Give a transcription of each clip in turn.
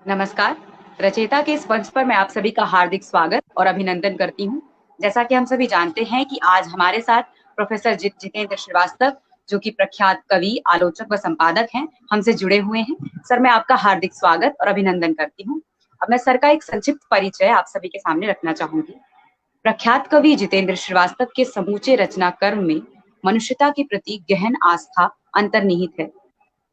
नमस्कार। रचयिता के इस मंच पर मैं आप सभी का हार्दिक स्वागत और अभिनंदन करती हूँ। जैसा कि हम सभी जानते हैं कि आज हमारे साथ प्रोफेसर जितेंद्र श्रीवास्तव, जो कि प्रख्यात कवि, आलोचक व संपादक हैं, हमसे जुड़े हुए हैं। सर, मैं आपका हार्दिक स्वागत और अभिनंदन करती हूँ। अब मैं सर का एक संक्षिप्त परिचय आप सभी के सामने रखना चाहूंगी। प्रख्यात कवि जितेंद्र श्रीवास्तव के समूचे रचना कर्म में मनुष्यता के प्रति गहन आस्था अंतर्निहित है।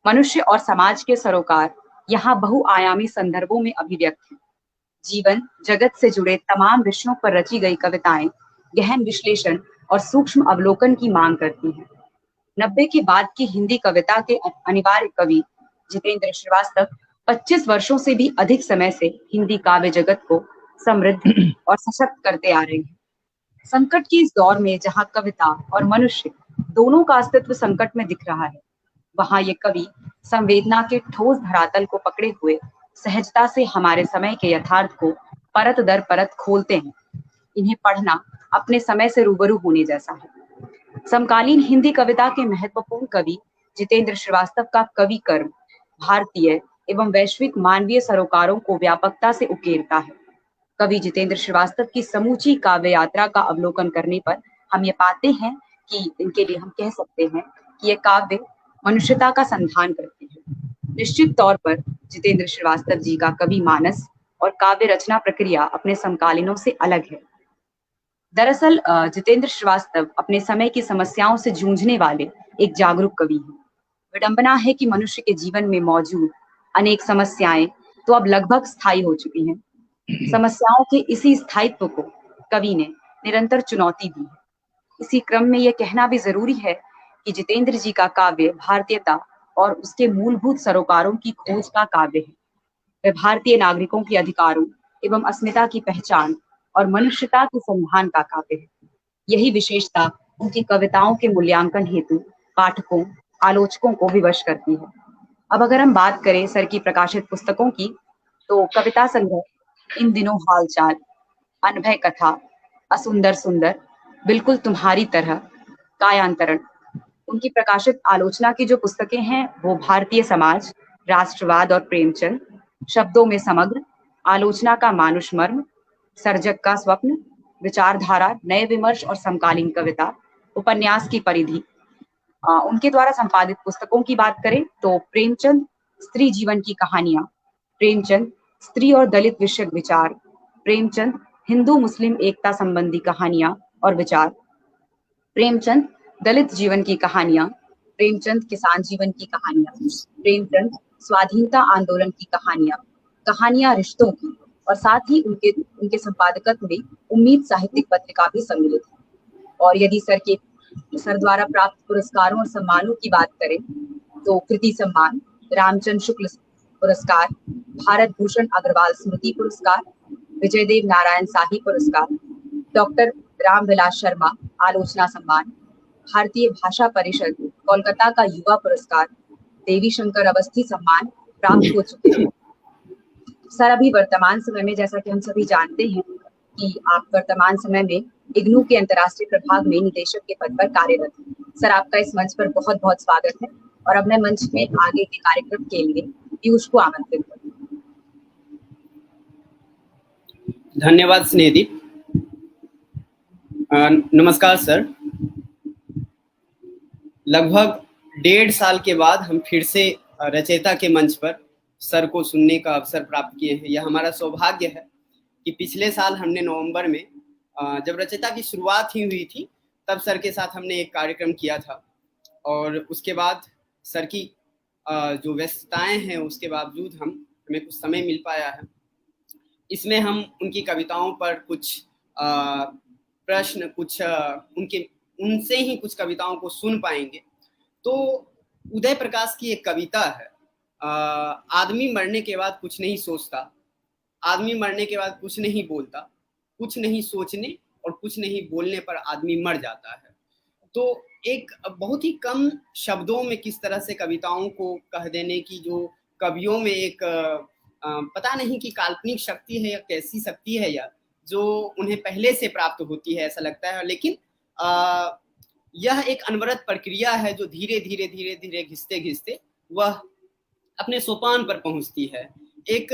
मनुष्य और समाज के सरोकार यहाँ बहुआयामी संदर्भों में अभिव्यक्त है। जीवन जगत से जुड़े तमाम विषयों पर रची गई कविताएं गहन विश्लेषण और सूक्ष्म अवलोकन की मांग करती हैं। 90 के बाद की हिंदी कविता के अनिवार्य कवि जितेंद्र श्रीवास्तव 25 वर्षों से भी अधिक समय से हिंदी काव्य जगत को समृद्ध और सशक्त करते आ रहे हैं। संकट के इस दौर में जहाँ कविता और मनुष्य दोनों का अस्तित्व संकट में दिख रहा है, वहां ये कवि संवेदना के ठोस धरातल को पकड़े हुए सहजता से हमारे समय के यथार्थ को परत दर परत खोलते हैं। इन्हें पढ़ना अपने समय से रूबरू होने जैसा है। समकालीन हिंदी कविता के महत्वपूर्ण कवि जितेंद्र श्रीवास्तव का कवि कर्म भारतीय एवं वैश्विक मानवीय सरोकारों को व्यापकता से उकेरता है। कवि जितेंद्र श्रीवास्तव की समूची काव्य यात्रा का अवलोकन करने पर हम ये पाते हैं कि इनके लिए हम कह सकते हैं कि ये काव्य मनुष्यता का संधान करते हैं। निश्चित तौर पर जितेंद्र श्रीवास्तव जी का कवि मानस और काव्य रचना प्रक्रिया अपने समकालीनों से अलग है। दरअसल जितेंद्र श्रीवास्तव अपने समय की समस्याओं से जूझने वाले एक जागरूक कवि हैं। विडंबना है कि मनुष्य के जीवन में मौजूद अनेक समस्याएं तो अब लगभग स्थायी हो चुकी हैं। समस्याओं के इसी स्थायित्व को कवि ने निरंतर चुनौती दी है। इसी क्रम में यह कहना भी जरूरी है कि जितेंद्र जी का काव्य भारतीयता और उसके मूलभूत सरोकारों की खोज का काव्य है। वह भारतीय नागरिकों के अधिकारों एवं अस्मिता की पहचान और मनुष्यता के संधान का काव्य है। यही विशेषता उनकी कविताओं के मूल्यांकन हेतु पाठकों, आलोचकों को विवश करती है। अब अगर हम बात करें सर की प्रकाशित पुस्तकों की, तो कविता संग्रह इन दिनों हालचाल, अनभय कथा, असुंदर सुंदर, बिल्कुल तुम्हारी तरह, कायांतरण, उनकी प्रकाशित आलोचना की जो पुस्तकें हैं वो भारतीय समाज, राष्ट्रवाद और प्रेमचंद, शब्दों में समग्र, आलोचना का मानुष मर्म, सर्जक का स्वप्न, विचारधारा, नए विमर्श और समकालीन कविता, उपन्यास की परिधि। उनके द्वारा संपादित पुस्तकों की बात करें तो प्रेमचंद स्त्री जीवन की कहानियां, प्रेमचंद स्त्री और दलित विषयक विचार, प्रेमचंद हिंदू मुस्लिम एकता संबंधी कहानियां और विचार, प्रेमचंद दलित जीवन की कहानियां, प्रेमचंद किसान जीवन की कहानियां, प्रेमचंद स्वाधीनता आंदोलन की कहानियां, कहानियां रिश्तों की, और साथ ही उनके उनके संपादकत्व में उम्मीद साहित्यिक पत्रिका भी सम्मिलित है। और यदि सर द्वारा प्राप्त पुरस्कारों और सम्मानों की बात करें तो कृति सम्मान, रामचंद्र शुक्ल पुरस्कार, भारत भूषण अग्रवाल स्मृति पुरस्कार, विजयदेव नारायण शाही पुरस्कार, डॉक्टर रामविलास शर्मा आलोचना सम्मान, भारतीय भाषा परिषद कोलकाता का युवा पुरस्कार, देवी शंकर अवस्थी सम्मान प्राप्त हो चुके हैं। सर अभी वर्तमान समय में, जैसा कि हम सभी जानते हैं कि आप वर्तमान समय में इग्नू के अंतर्राष्ट्रीय प्रभाग में निदेशक के पद पर कार्यरत हैं। सर, आपका इस मंच पर बहुत बहुत स्वागत है और अब मैं मंच में आगे के कार्यक्रम के लिए पीयूष को आमंत्रित करूँ। धन्यवाद स्नेहदीप। नमस्कार सर। लगभग 1.5 साल के बाद हम फिर से रचयिता के मंच पर सर को सुनने का अवसर प्राप्त किए हैं। यह हमारा सौभाग्य है कि पिछले साल हमने नवंबर में जब रचयिता की शुरुआत ही हुई थी तब सर के साथ हमने एक कार्यक्रम किया था, और उसके बाद सर की जो व्यस्तताएं हैं उसके बावजूद हमें कुछ समय मिल पाया है। इसमें हम उनकी कविताओं पर कुछ प्रश्न, कुछ उनसे ही कुछ कविताओं को सुन पाएंगे। तो उदय प्रकाश की एक कविता है, आदमी मरने के बाद कुछ नहीं सोचता, आदमी मरने के बाद कुछ नहीं बोलता, कुछ नहीं सोचने और कुछ नहीं बोलने पर आदमी मर जाता है। तो एक बहुत ही कम शब्दों में किस तरह से कविताओं को कह देने की जो कवियों में एक पता नहीं कि काल्पनिक शक्ति है या कैसी शक्ति है या जो उन्हें पहले से प्राप्त होती है, ऐसा लगता है। लेकिन यह एक अनवरत प्रक्रिया है जो धीरे धीरे धीरे धीरे घिसते घिसते वह अपने सोपान पर पहुंचती है। एक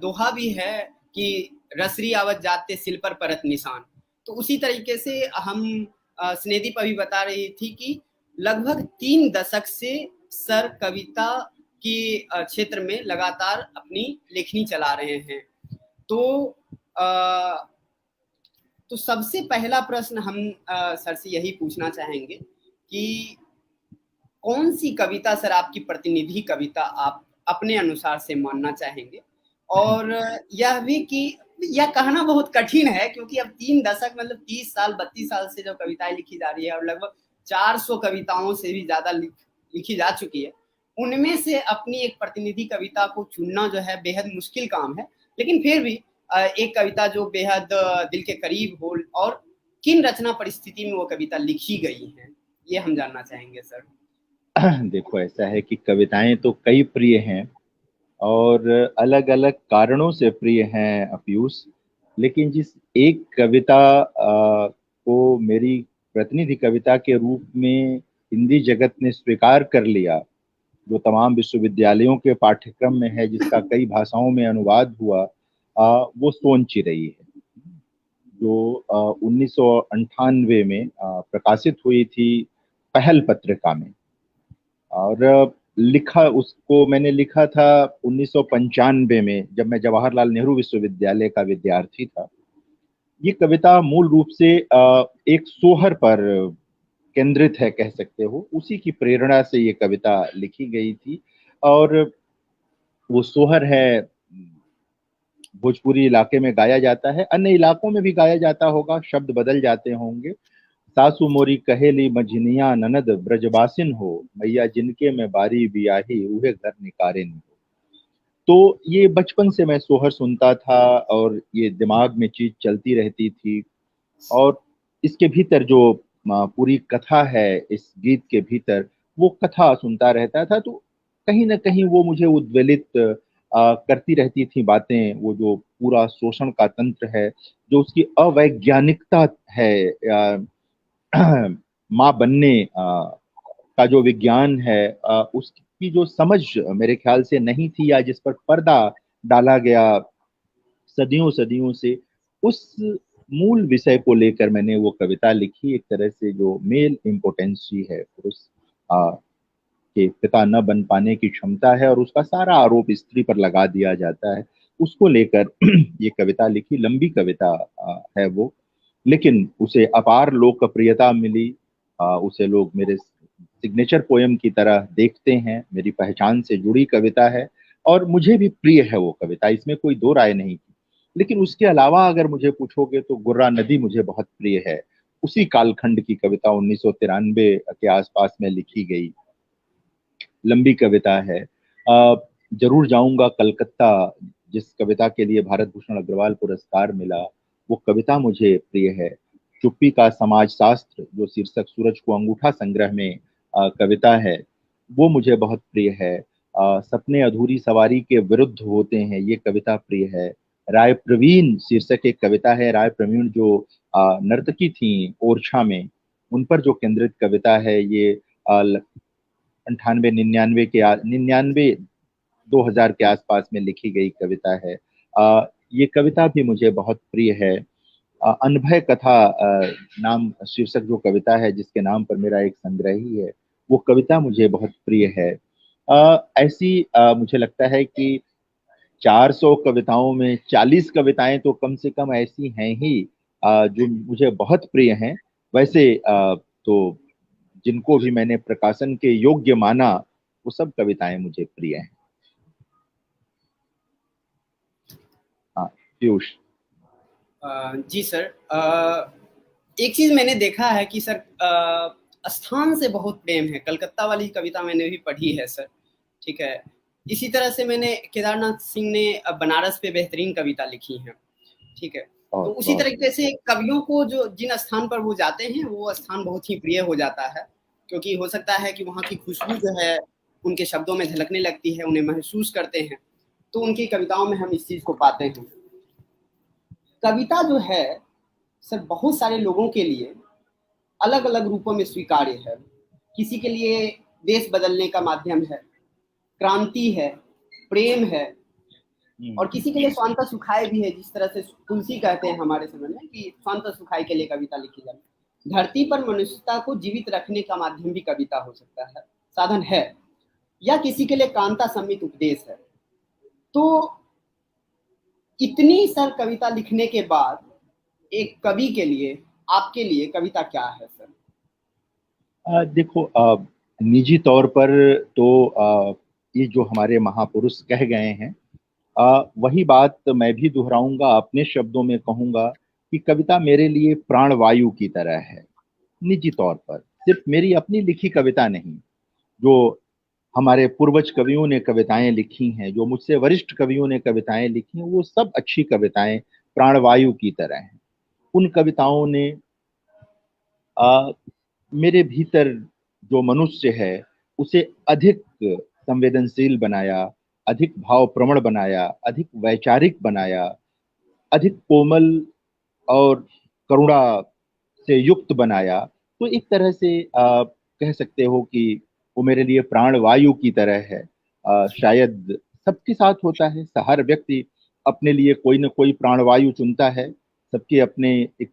दोहा भी है कि रसरी आवत जाते सिल पर परत निशान। तो उसी तरीके से हम स्नेहदीप अभी बता रही थी कि लगभग 3 दशक से सर कविता की क्षेत्र में लगातार अपनी लेखनी चला रहे हैं। तो सबसे पहला प्रश्न हम सर से यही पूछना चाहेंगे कि कौन सी कविता सर आपकी प्रतिनिधि कविता आप अपने अनुसार से मानना चाहेंगे? और यह भी कि यह कहना बहुत कठिन है क्योंकि अब 3 दशक मतलब 30 साल 32 साल से जो कविताएं लिखी जा रही है और लगभग 400 कविताओं से भी ज्यादा लिखी जा चुकी है, उनमें से अपनी एक प्रतिनिधि कविता को चुनना जो है बेहद मुश्किल काम है। लेकिन फिर भी एक कविता जो बेहद दिल के करीब हो और किन रचना परिस्थिति में वो कविता लिखी गई है, ये हम जानना चाहेंगे सर। देखो, ऐसा है कि कविताएं तो कई प्रिय हैं और अलग अलग कारणों से प्रिय हैं पीयूष। लेकिन जिस एक कविता को मेरी प्रतिनिधि कविता के रूप में हिंदी जगत ने स्वीकार कर लिया, जो तमाम विश्वविद्यालयों के पाठ्यक्रम में है, जिसका कई भाषाओं में अनुवाद हुआ, वो सोन चिरई है, जो 1998 में प्रकाशित हुई थी पहल पत्रिका में। और मैंने लिखा था 1995 में, जब मैं जवाहरलाल नेहरू विश्वविद्यालय का विद्यार्थी था। ये कविता मूल रूप से एक सोहर पर केंद्रित है, कह सकते हो। उसी की प्रेरणा से ये कविता लिखी गई थी। और वो सोहर है, भोजपुरी इलाके में गाया जाता है, अन्य इलाकों में भी गाया जाता होगा, शब्द बदल जाते होंगे। सासू मोरी कहेली मझनिया ननद ब्रजबासिन हो, मैया जिनके में बारी बियाही उहे घर निकारे हो। तो ये बचपन से मैं सोहर सुनता था और ये दिमाग में चीज चलती रहती थी। और इसके भीतर जो पूरी कथा है, इस गीत के भीतर वो कथा सुनता रहता था, तो कहीं ना कहीं वो मुझे उद्वेलित करती रहती थी बातें। वो जो पूरा शोषण का तंत्र है, जो उसकी अवैज्ञानिकता है, माँ बनने का जो विज्ञान है, उसकी जो समझ मेरे ख्याल से नहीं थी, या जिस पर पर्दा डाला गया सदियों सदियों से, उस मूल विषय को लेकर मैंने वो कविता लिखी। एक तरह से जो मेल इम्पोटेंसी है, पुरुष के पिता न बन पाने की क्षमता है और उसका सारा आरोप स्त्री पर लगा दिया जाता है, उसको लेकर ये कविता लिखी। लंबी कविता है वो, लेकिन उसे अपार लोकप्रियता मिली। उसे लोग मेरे सिग्नेचर पोएम की तरह देखते हैं, मेरी पहचान से जुड़ी कविता है और मुझे भी प्रिय है वो कविता, इसमें कोई दो राय नहीं थी। लेकिन उसके अलावा अगर मुझे पूछोगे तो गुर्रा नदी मुझे बहुत प्रिय है। उसी कालखंड की कविता, 1993 के आसपास में लिखी गई लंबी कविता है। जरूर जाऊंगा कलकत्ता, जिस कविता के लिए भारत भूषण अग्रवाल पुरस्कार मिला, वो कविता मुझे प्रिय है। चुप्पी का समाज शास्त्र, जो शीर्षक सूरज को अंगूठा संग्रह में कविता है, वो मुझे बहुत प्रिय है। सपने अधूरी सवारी के विरुद्ध होते हैं, ये कविता प्रिय है। राय प्रवीण शीर्षक एक कविता है। राय प्रवीण जो नर्तकी थी ओरछा में, उन पर जो केंद्रित कविता है, ये 99 2000 के आसपास में लिखी गई कविता है। ये कविता भी मुझे बहुत प्रिय है। अनभय कथा नाम शीर्षक जो कविता है, जिसके नाम पर मेरा एक संग्रह ही है, वो कविता मुझे बहुत प्रिय है। ऐसी मुझे लगता है कि 400 कविताओं में 40 कविताएं तो कम से कम ऐसी हैं ही जो मुझे बहुत प्रिय हैं। वैसे तो जिनको भी मैंने प्रकाशन के योग्य माना, वो सब कविताएं मुझे प्रिय हैं। हाँ पीयूष। जी सर, एक चीज मैंने देखा है कि सर स्थान से बहुत प्रेम है। कलकत्ता वाली कविता मैंने भी पढ़ी है सर, ठीक है। इसी तरह से मैंने केदारनाथ सिंह ने बनारस पे बेहतरीन कविता लिखी है, ठीक है। तो उसी तरीके से कवियों को जो जिन स्थान पर वो जाते हैं, वो स्थान बहुत ही प्रिय हो जाता है, क्योंकि हो सकता है कि वहाँ की खुशबू जो है उनके शब्दों में झलकने लगती है, उन्हें महसूस करते हैं, तो उनकी कविताओं में हम इस चीज को पाते हैं। कविता जो है सर बहुत सारे लोगों के लिए अलग अलग रूपों में स्वीकार्य है। किसी के लिए देश बदलने का माध्यम है, क्रांति है, प्रेम है, और किसी के लिए स्वांत सुखाय भी है, जिस तरह से तुलसी कहते हैं हमारे समय में कि स्वांत सुखाय के लिए कविता लिखी जाए। धरती पर मनुष्यता को जीवित रखने का माध्यम भी कविता हो सकता है, साधन है, या किसी के लिए कांता सम्मित उपदेश है। तो इतनी सर कविता लिखने के बाद एक कवि के लिए, आपके लिए कविता क्या है सर? देखो, निजी तौर पर तो ये जो हमारे महापुरुष कह गए हैं, वही बात मैं भी दोहराऊंगा, अपने शब्दों में कहूंगा कि कविता मेरे लिए प्राणवायु की तरह है। निजी तौर पर सिर्फ मेरी अपनी लिखी कविता नहीं, जो हमारे पूर्वज कवियों ने कविताएं लिखी हैं, जो मुझसे वरिष्ठ कवियों ने कविताएं लिखी हैं, वो सब अच्छी कविताएं प्राणवायु की तरह हैं। उन कविताओं ने मेरे भीतर जो मनुष्य है उसे अधिक संवेदनशील बनाया, अधिक भावप्रवण बनाया, अधिक वैचारिक बनाया, अधिक कोमल और करुणा से युक्त बनाया। तो एक तरह से कह सकते हो कि वो मेरे लिए प्राणवायु की तरह है। शायद सबके साथ होता है, हर व्यक्ति अपने लिए कोई न कोई प्राणवायु चुनता है। सबके अपने एक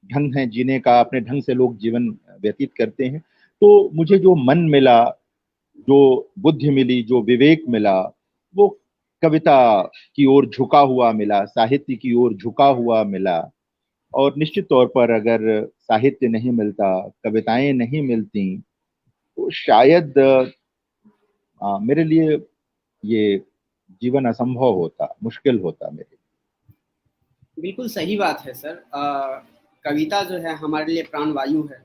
ढंग है जीने का, अपने ढंग से लोग जीवन व्यतीत करते हैं। तो मुझे जो मन मिला, जो बुद्धि मिली, जो विवेक मिला, वो कविता की ओर झुका हुआ मिला, साहित्य की ओर झुका हुआ मिला। और निश्चित तौर पर अगर साहित्य नहीं मिलता, कविताएं नहीं मिलती, तो शायद मेरे लिए ये जीवन असंभव होता, मुश्किल होता मेरे लिए। बिल्कुल सही बात है सर। कविता जो है हमारे लिए प्राणवायु है।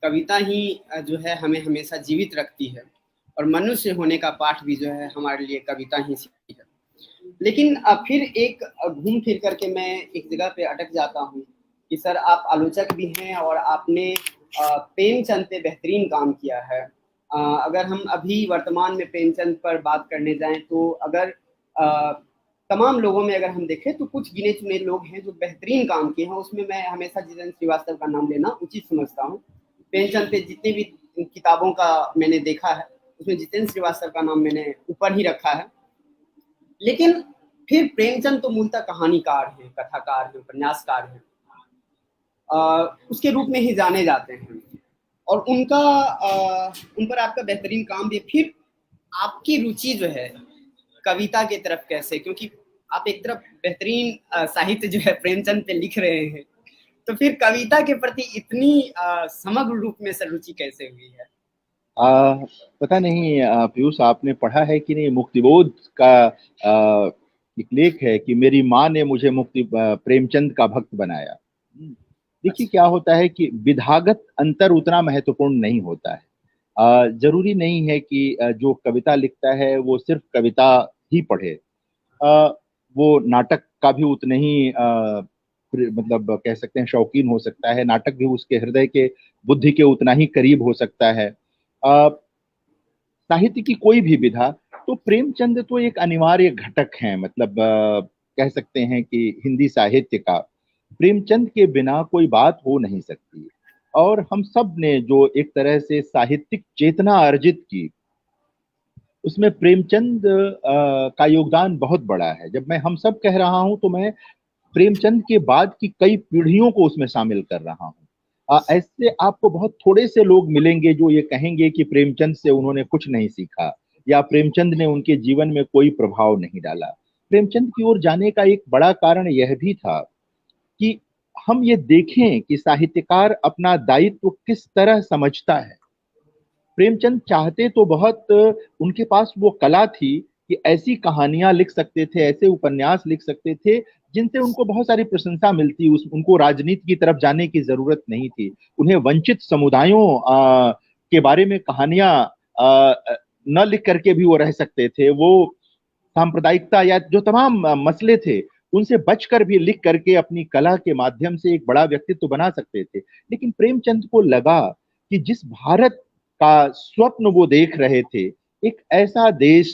कविता ही जो है हमें हमेशा जीवित रखती है, और मनुष्य होने का पाठ भी जो है हमारे लिए कविता ही सीखती है। लेकिन फिर एक घूम फिर करके मैं एक जगह पे अटक जाता हूँ कि सर आप आलोचक भी हैं और आपने प्रेमचंद पे बेहतरीन काम किया है। अगर हम अभी वर्तमान में प्रेमचंद पर बात करने जाएं तो अगर तमाम लोगों में अगर हम देखें तो कुछ गिने चुने लोग हैं जो बेहतरीन काम किए हैं। उसमें मैं हमेशा जितेंद्र श्रीवास्तव का नाम लेना उचित समझता हूँ। प्रेमचंद पे जितनी भी किताबों का मैंने देखा है उसमें जितेंद्र श्रीवास्तव का नाम मैंने ऊपर ही रखा है। लेकिन फिर प्रेमचंद तो मूलतः कहानीकार हैं, कथाकार हैं, उपन्यासकार हैं, उसके रूप में ही जाने जाते हैं, और उन पर आपका बेहतरीन काम भी। फिर आपकी रुचि जो है कविता की तरफ कैसे, क्योंकि आप एक तरफ बेहतरीन साहित्य जो है प्रेमचंद पे लिख रहे हैं, तो फिर कविता के प्रति इतनी समग्र रूप में सर रुचि कैसे हुई है? पता नहीं पीयूष, आपने पढ़ा है कि नहीं, मुक्तिबोध का एक लेख है कि मेरी माँ ने मुझे प्रेमचंद का भक्त बनाया। देखिए क्या होता है कि विधागत अंतर उतना महत्वपूर्ण नहीं होता है। जरूरी नहीं है कि जो कविता लिखता है वो सिर्फ कविता ही पढ़े। वो नाटक का भी उतने ही मतलब कह सकते हैं शौकीन हो सकता है। नाटक भी उसके हृदय के, बुद्धि के उतना ही करीब हो सकता है। साहित्य की कोई भी विधा, तो प्रेमचंद तो एक अनिवार्य घटक है। मतलब कह सकते हैं कि हिंदी साहित्य का प्रेमचंद के बिना कोई बात हो नहीं सकती। और हम सब ने जो एक तरह से साहित्यिक चेतना अर्जित की, उसमें प्रेमचंद का योगदान बहुत बड़ा है। जब मैं हम सब कह रहा हूं तो मैं प्रेमचंद के बाद की कई पीढ़ियों को उसमें शामिल कर रहा हूं। ऐसे आपको बहुत थोड़े से लोग मिलेंगे जो ये कहेंगे कि प्रेमचंद से उन्होंने कुछ नहीं सीखा या प्रेमचंद ने उनके जीवन में कोई प्रभाव नहीं डाला। प्रेमचंद की ओर जाने का एक बड़ा कारण यह भी था कि हम ये देखें कि साहित्यकार अपना दायित्व किस तरह समझता है। प्रेमचंद चाहते तो बहुत, उनके पास वो कला थी कि ऐसी कहानियां लिख सकते थे, ऐसे उपन्यास लिख सकते थे जिनसे उनको बहुत सारी प्रशंसा मिलती। उनको राजनीति की तरफ जाने की जरूरत नहीं थी। उन्हें वंचित समुदायों के बारे में कहानियां न लिख करके भी वो रह सकते थे। वो सांप्रदायिकता या जो तमाम मसले थे उनसे बचकर भी लिख करके अपनी कला के माध्यम से एक बड़ा व्यक्तित्व बना सकते थे। लेकिन प्रेमचंद को लगा कि जिस भारत का स्वप्न वो देख रहे थे, एक ऐसा देश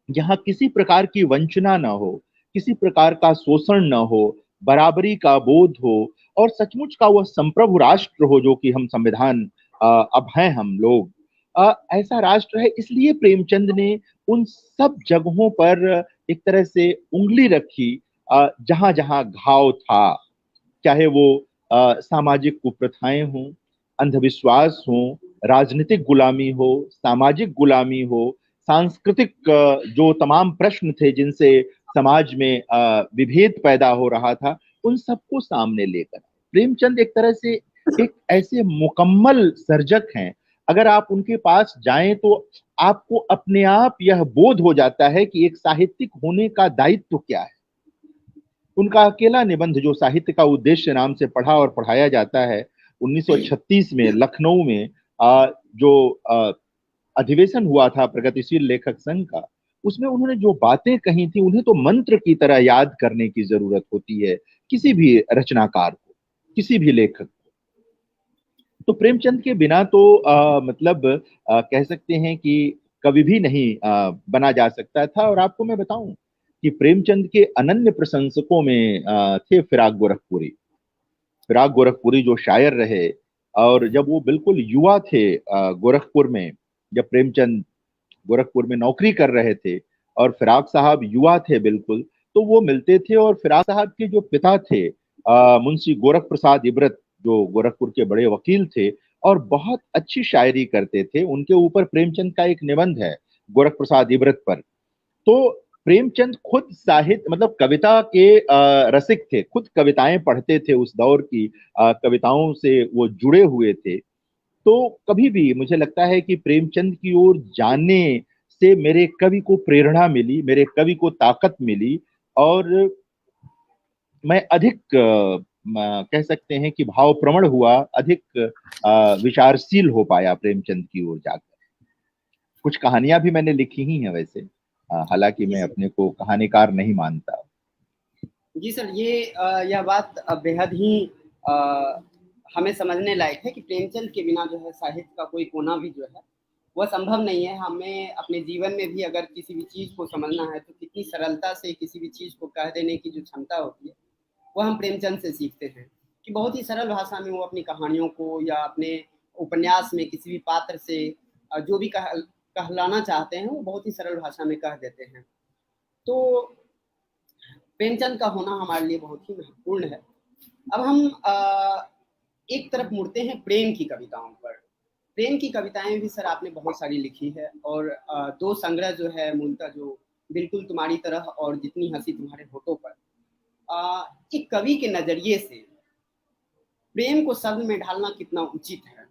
जहां किसी प्रकार की वंचना न हो, किसी प्रकार का शोषण न हो, बराबरी का बोध हो, और सचमुच का वह संप्रभु राष्ट्र हो जो कि हम संविधान अब हैं हम लोग, ऐसा राष्ट्र है। इसलिए प्रेमचंद ने उन सब जगहों पर एक तरह से उंगली रखी जहां जहां घाव था, चाहे वो सामाजिक कुप्रथाएं हों, अंधविश्वास हो, राजनीतिक गुलामी हो, सामाजिक गुलामी हो, सांस्कृतिक जो तमाम प्रश्न थे जिनसे समाज में विभेद पैदा हो रहा था, उन सबको सामने लेकर प्रेमचंद एक तरह से एक ऐसे मुकम्मल सर्जक हैं। अगर आप उनके पास जाएं तो आपको अपने आप यह बोध हो जाता है कि एक साहित्यिक होने का दायित्व क्या है। उनका अकेला निबंध जो साहित्य का उद्देश्य नाम से पढ़ा और पढ़ाया जाता है, 1936 में लखनऊ में जो अधिवेशन हुआ था प्रगतिशील लेखक संघ का, उसमें उन्होंने जो बातें कही थी उन्हें तो मंत्र की तरह याद करने की जरूरत होती है किसी भी रचनाकार को, किसी भी लेखक को। तो प्रेमचंद के बिना तो मतलब कह सकते हैं कि कभी भी नहीं बना जा सकता था। और आपको मैं बताऊं कि प्रेमचंद के अनन्य प्रशंसकों में थे फिराक गोरखपुरी। फिराक गोरखपुरी जो शायर रहे, और जब वो बिल्कुल युवा थे गोरखपुर में, जब प्रेमचंद गोरखपुर में नौकरी कर रहे थे और फिराक साहब युवा थे बिल्कुल, तो वो मिलते थे। और फिराक साहब के जो पिता थे मुंशी गोरख प्रसाद इबरत, जो गोरखपुर के बड़े वकील थे और बहुत अच्छी शायरी करते थे, उनके ऊपर प्रेमचंद का एक निबंध है गोरख प्रसाद इबरत पर। तो प्रेमचंद खुद साहित्य मतलब कविता के रसिक थे, खुद कविताएं पढ़ते थे, उस दौर की कविताओं से वो जुड़े हुए थे। तो कभी भी मुझे लगता है कि प्रेमचंद की ओर जाने से मेरे कवि को प्रेरणा मिली, मेरे कवि को ताकत मिली, और मैं अधिक कह सकते हैं कि भावप्रवण हुआ, अधिक विचारशील हो पाया प्रेमचंद की ओर जाकर। कुछ कहानियां भी मैंने लिखी ही हैं वैसे, हालांकि मैं अपने को कहानीकार नहीं मानता। जी सर, यह बात बेहद ही हमें समझने लायक है कि प्रेमचंद के बिना जो है साहित्य का कोई कोना भी जो है वह संभव नहीं है। हमें अपने जीवन में भी अगर किसी भी चीज़ को समझना है तो कितनी सरलता से किसी भी चीज़ को कह देने की जो क्षमता होती है वह हम प्रेमचंद से सीखते हैं कि बहुत ही सरल भाषा में वो अपनी कहानियों को या अपने उपन्यास में किसी भी पात्र से जो भी कहलाना चाहते हैं वो बहुत ही सरल भाषा में कह देते हैं। तो प्रेमचंद का होना हमारे लिए बहुत ही महत्वपूर्ण है। अब हम एक तरफ मुड़ते हैं प्रेम की कविताओं पर। प्रेम की कविताएं भी सर आपने बहुत सारी लिखी है, और दो संग्रह जो है मूलतः, जो बिल्कुल तुम्हारी तरह और जितनी हंसी तुम्हारे होठों पर, एक कवि के नजरिए से प्रेम को शब्द में ढालना कितना उचित है।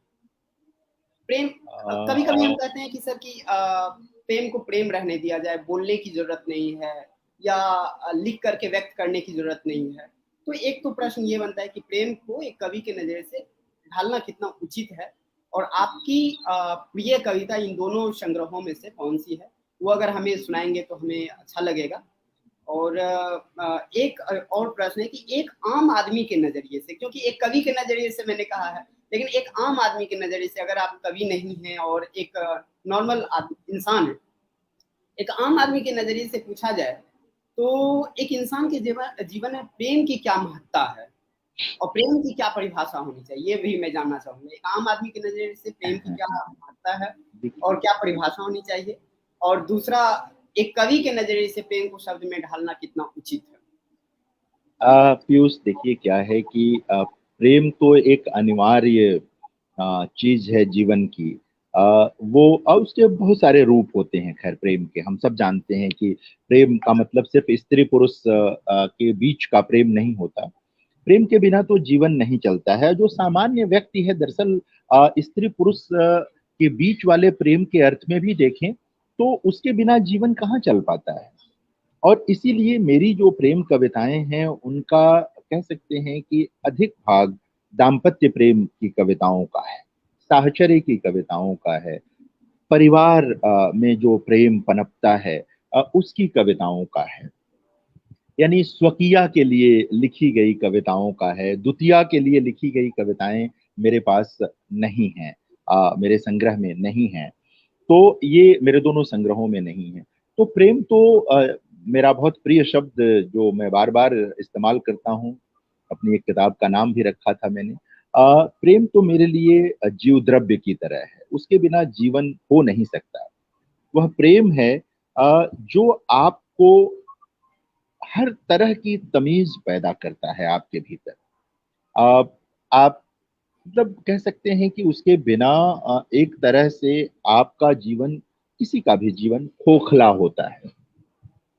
प्रेम कभी कभी हम कहते हैं कि सर कि प्रेम को प्रेम रहने दिया जाए, बोलने की जरूरत नहीं है या लिख करके व्यक्त करने की जरूरत नहीं है। तो एक तो प्रश्न ये बनता है कि प्रेम को एक कवि के नजरिए से ढालना कितना उचित है, और आपकी प्रिय कविता इन दोनों संग्रहों में से कौन सी है, वो अगर हमें सुनाएंगे तो हमें अच्छा लगेगा। और एक और प्रश्न है कि एक आम आदमी के नजरिए से, क्योंकि एक कवि के नजरिए से मैंने कहा है, लेकिन एक आम आदमी के नजरिए से, अगर आप कवि नहीं हैं और एक नॉर्मल इंसान है, एक आम आदमी के नजरिए से पूछा जाए तो एक इंसान के जीवन में प्रेम की क्या महत्ता है और प्रेम की क्या परिभाषा होनी चाहिए, ये भी मैं जानना चाहूंगा। एक आम आदमी के नजरिए से प्रेम की क्या महत्ता है और क्या परिभाषा होनी चाहिए, और दूसरा एक कवि के नजरिए से प्रेम को शब्द में ढालना कितना उचित है। पीयूष, देखिए क्या है कि प्रेम तो एक अनिवार्य चीज है जीवन की। वो और उसके बहुत सारे रूप होते हैं। खैर, प्रेम के हम सब जानते हैं कि प्रेम का मतलब सिर्फ स्त्री पुरुष के बीच का प्रेम नहीं होता। प्रेम के बिना तो जीवन नहीं चलता है। जो सामान्य व्यक्ति है, दरअसल स्त्री पुरुष के बीच वाले प्रेम के अर्थ में भी देखें तो उसके बिना जीवन कहाँ चल पाता है। और इसीलिए मेरी जो प्रेम कविताएं हैं उनका कह सकते हैं कि अधिक भाग दाम्पत्य प्रेम की कविताओं का है, साहचर्य की कविताओं का है, परिवार में जो प्रेम पनपता है उसकी कविताओं का है। यानी स्वकीया के लिए लिखी गई कविताओं का है। द्वितीया के लिए लिखी गई कविताएं मेरे पास नहीं हैं, मेरे संग्रह में नहीं है। तो ये मेरे दोनों संग्रहों में नहीं है। तो प्रेम तो मेरा बहुत प्रिय शब्द जो मैं बार बार इस्तेमाल करता हूँ, अपनी एक किताब का नाम भी रखा था मैंने, प्रेम तो मेरे लिए जीव द्रव्य की तरह है, उसके बिना जीवन हो नहीं सकता। वह प्रेम है जो आपको हर तरह की तमीज पैदा करता है आपके भीतर। आप मतलब कह सकते हैं कि उसके बिना एक तरह से आपका जीवन, किसी का भी जीवन खोखला होता है।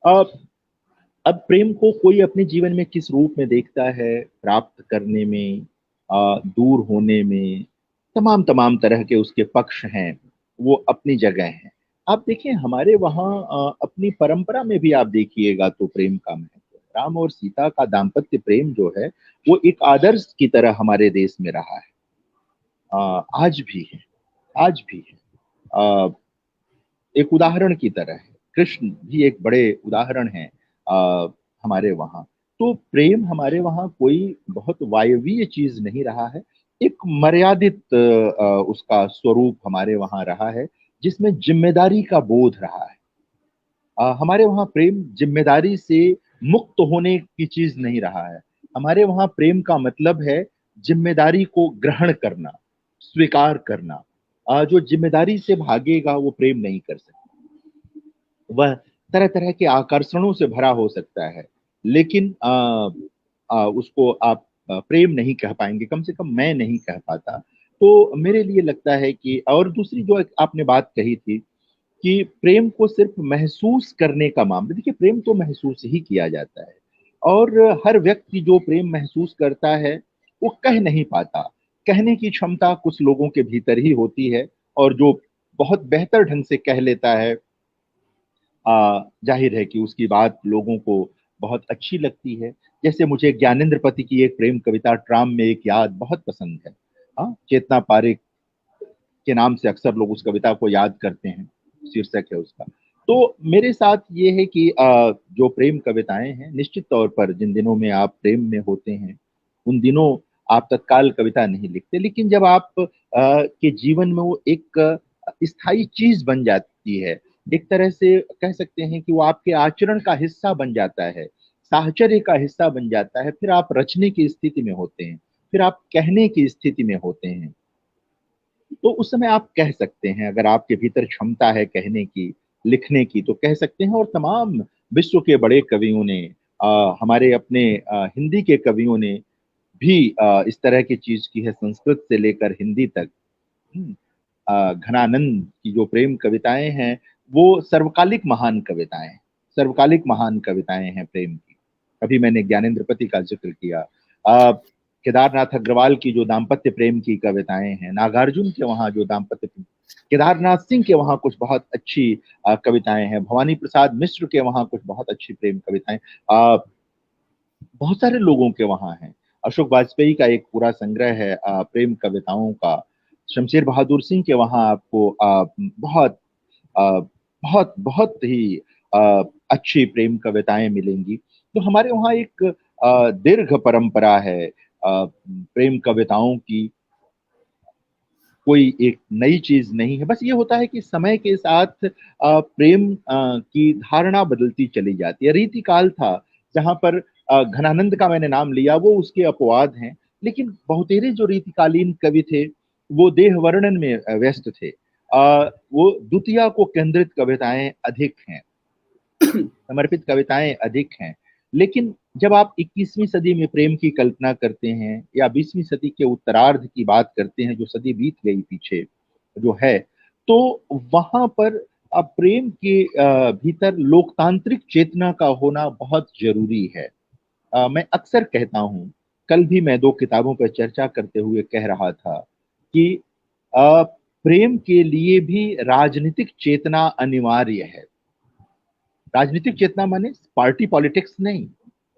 अब अब प्रेम को कोई अपने जीवन में किस रूप में देखता है, प्राप्त करने में, दूर होने में, तमाम तमाम तरह के उसके पक्ष हैं, वो अपनी जगह हैं। आप देखिए हमारे वहाँ अपनी परंपरा में भी आप देखिएगा तो प्रेम का महत्व है। राम और सीता का दाम्पत्य प्रेम जो है वो एक आदर्श की तरह हमारे देश में रहा है। आज भी है, आज भी है। अ, एक उदाहरण की तरह है। कृष्ण भी एक बड़े उदाहरण हैं हमारे वहाँ। तो प्रेम हमारे वहाँ कोई बहुत वायवीय चीज नहीं रहा है, एक मर्यादित उसका स्वरूप हमारे वहाँ रहा है, जिसमें जिम्मेदारी का बोध रहा है। हमारे वहाँ प्रेम जिम्मेदारी से मुक्त होने की चीज नहीं रहा है। हमारे वहाँ प्रेम का मतलब है जिम्मेदारी को ग्रहण करना, स्वीकार करना। जो जिम्मेदारी से भागेगा वो प्रेम नहीं कर सकता। वह तरह तरह के आकर्षणों से भरा हो सकता है, लेकिन उसको आप प्रेम नहीं कह पाएंगे, कम से कम मैं नहीं कह पाता। तो मेरे लिए लगता है कि, और दूसरी जो आपने बात कही थी कि प्रेम को सिर्फ महसूस करने का मामला, देखिए प्रेम तो महसूस ही किया जाता है, और हर व्यक्ति जो प्रेम महसूस करता है वो कह नहीं पाता। कहने की क्षमता कुछ लोगों के भीतर ही होती है, और जो बहुत बेहतर ढंग से कह लेता है, जाहिर है कि उसकी बात लोगों को बहुत अच्छी लगती है। जैसे मुझे ज्ञानेंद्र पति की एक प्रेम कविता ट्राम में एक याद बहुत पसंद है। चेतना पारेख के नाम से अक्सर लोग उस कविता को याद करते हैं, शीर्षक है उसका। तो मेरे साथ ये है कि जो प्रेम कविताएं हैं, निश्चित तौर पर जिन दिनों में आप प्रेम में होते हैं उन दिनों आप तत्काल कविता नहीं लिखते, लेकिन जब आप के जीवन में वो एक स्थायी चीज बन जाती है, एक तरह से कह सकते हैं कि वो आपके आचरण का हिस्सा बन जाता है, साहचर्य का हिस्सा बन जाता है, फिर आप रचने की स्थिति में होते हैं, फिर आप कहने की स्थिति में होते हैं। तो उस समय आप कह सकते हैं, अगर आपके भीतर क्षमता है कहने की, लिखने की, तो कह सकते हैं। और तमाम विश्व के बड़े कवियों ने, हमारे अपने हिंदी के कवियों ने भी इस तरह की चीज की है, संस्कृत से लेकर हिंदी तक। हम्म, घनानंद की जो प्रेम कविताएं हैं वो सर्वकालिक महान कविताएं हैं, सर्वकालिक महान कविताएं हैं प्रेम की। अभी मैंने ज्ञानेंद्र का जिक्र किया। केदारनाथ अग्रवाल की जो दाम्पत्य प्रेम की कविताएं हैं, नागार्जुन के वहाँ जो दाम्पत्य, केदारनाथ सिंह के वहाँ कुछ बहुत अच्छी कविताएं हैं, भवानी प्रसाद मिश्र के वहाँ कुछ बहुत अच्छी प्रेम कविताएं, बहुत सारे लोगों के वहाँ हैं। अशोक वाजपेयी का एक पूरा संग्रह है प्रेम कविताओं का। शमशेर बहादुर सिंह के वहाँ आपको बहुत बहुत बहुत ही अच्छी प्रेम कविताएं मिलेंगी। तो हमारे वहाँ एक दीर्घ परंपरा है प्रेम कविताओं की। कोई एक नई चीज नहीं है, बस ये होता है कि समय के साथ प्रेम की धारणा बदलती चली जाती है। रीतिकाल था जहां पर घनानंद का मैंने नाम लिया, वो उसके अपवाद हैं, लेकिन बहुतेरे जो रीतिकालीन कवि थे वो देह वर्णन में व्यस्त थे। वो द्वितीया को केंद्रित कविताएं अधिक हैं, समर्पित कविताएं अधिक हैं। लेकिन जब आप 21वीं सदी में प्रेम की कल्पना करते हैं या 20वीं सदी के उत्तरार्ध की बात करते हैं, जो सदी बीत गई पीछे जो है, तो वहां पर प्रेम के भीतर लोकतांत्रिक चेतना का होना बहुत जरूरी है। मैं अक्सर कहता हूं, कल भी मैं दो किताबों पर चर्चा करते हुए कह रहा था कि प्रेम के लिए भी राजनीतिक चेतना अनिवार्य है। राजनीतिक चेतना माने पार्टी पॉलिटिक्स नहीं,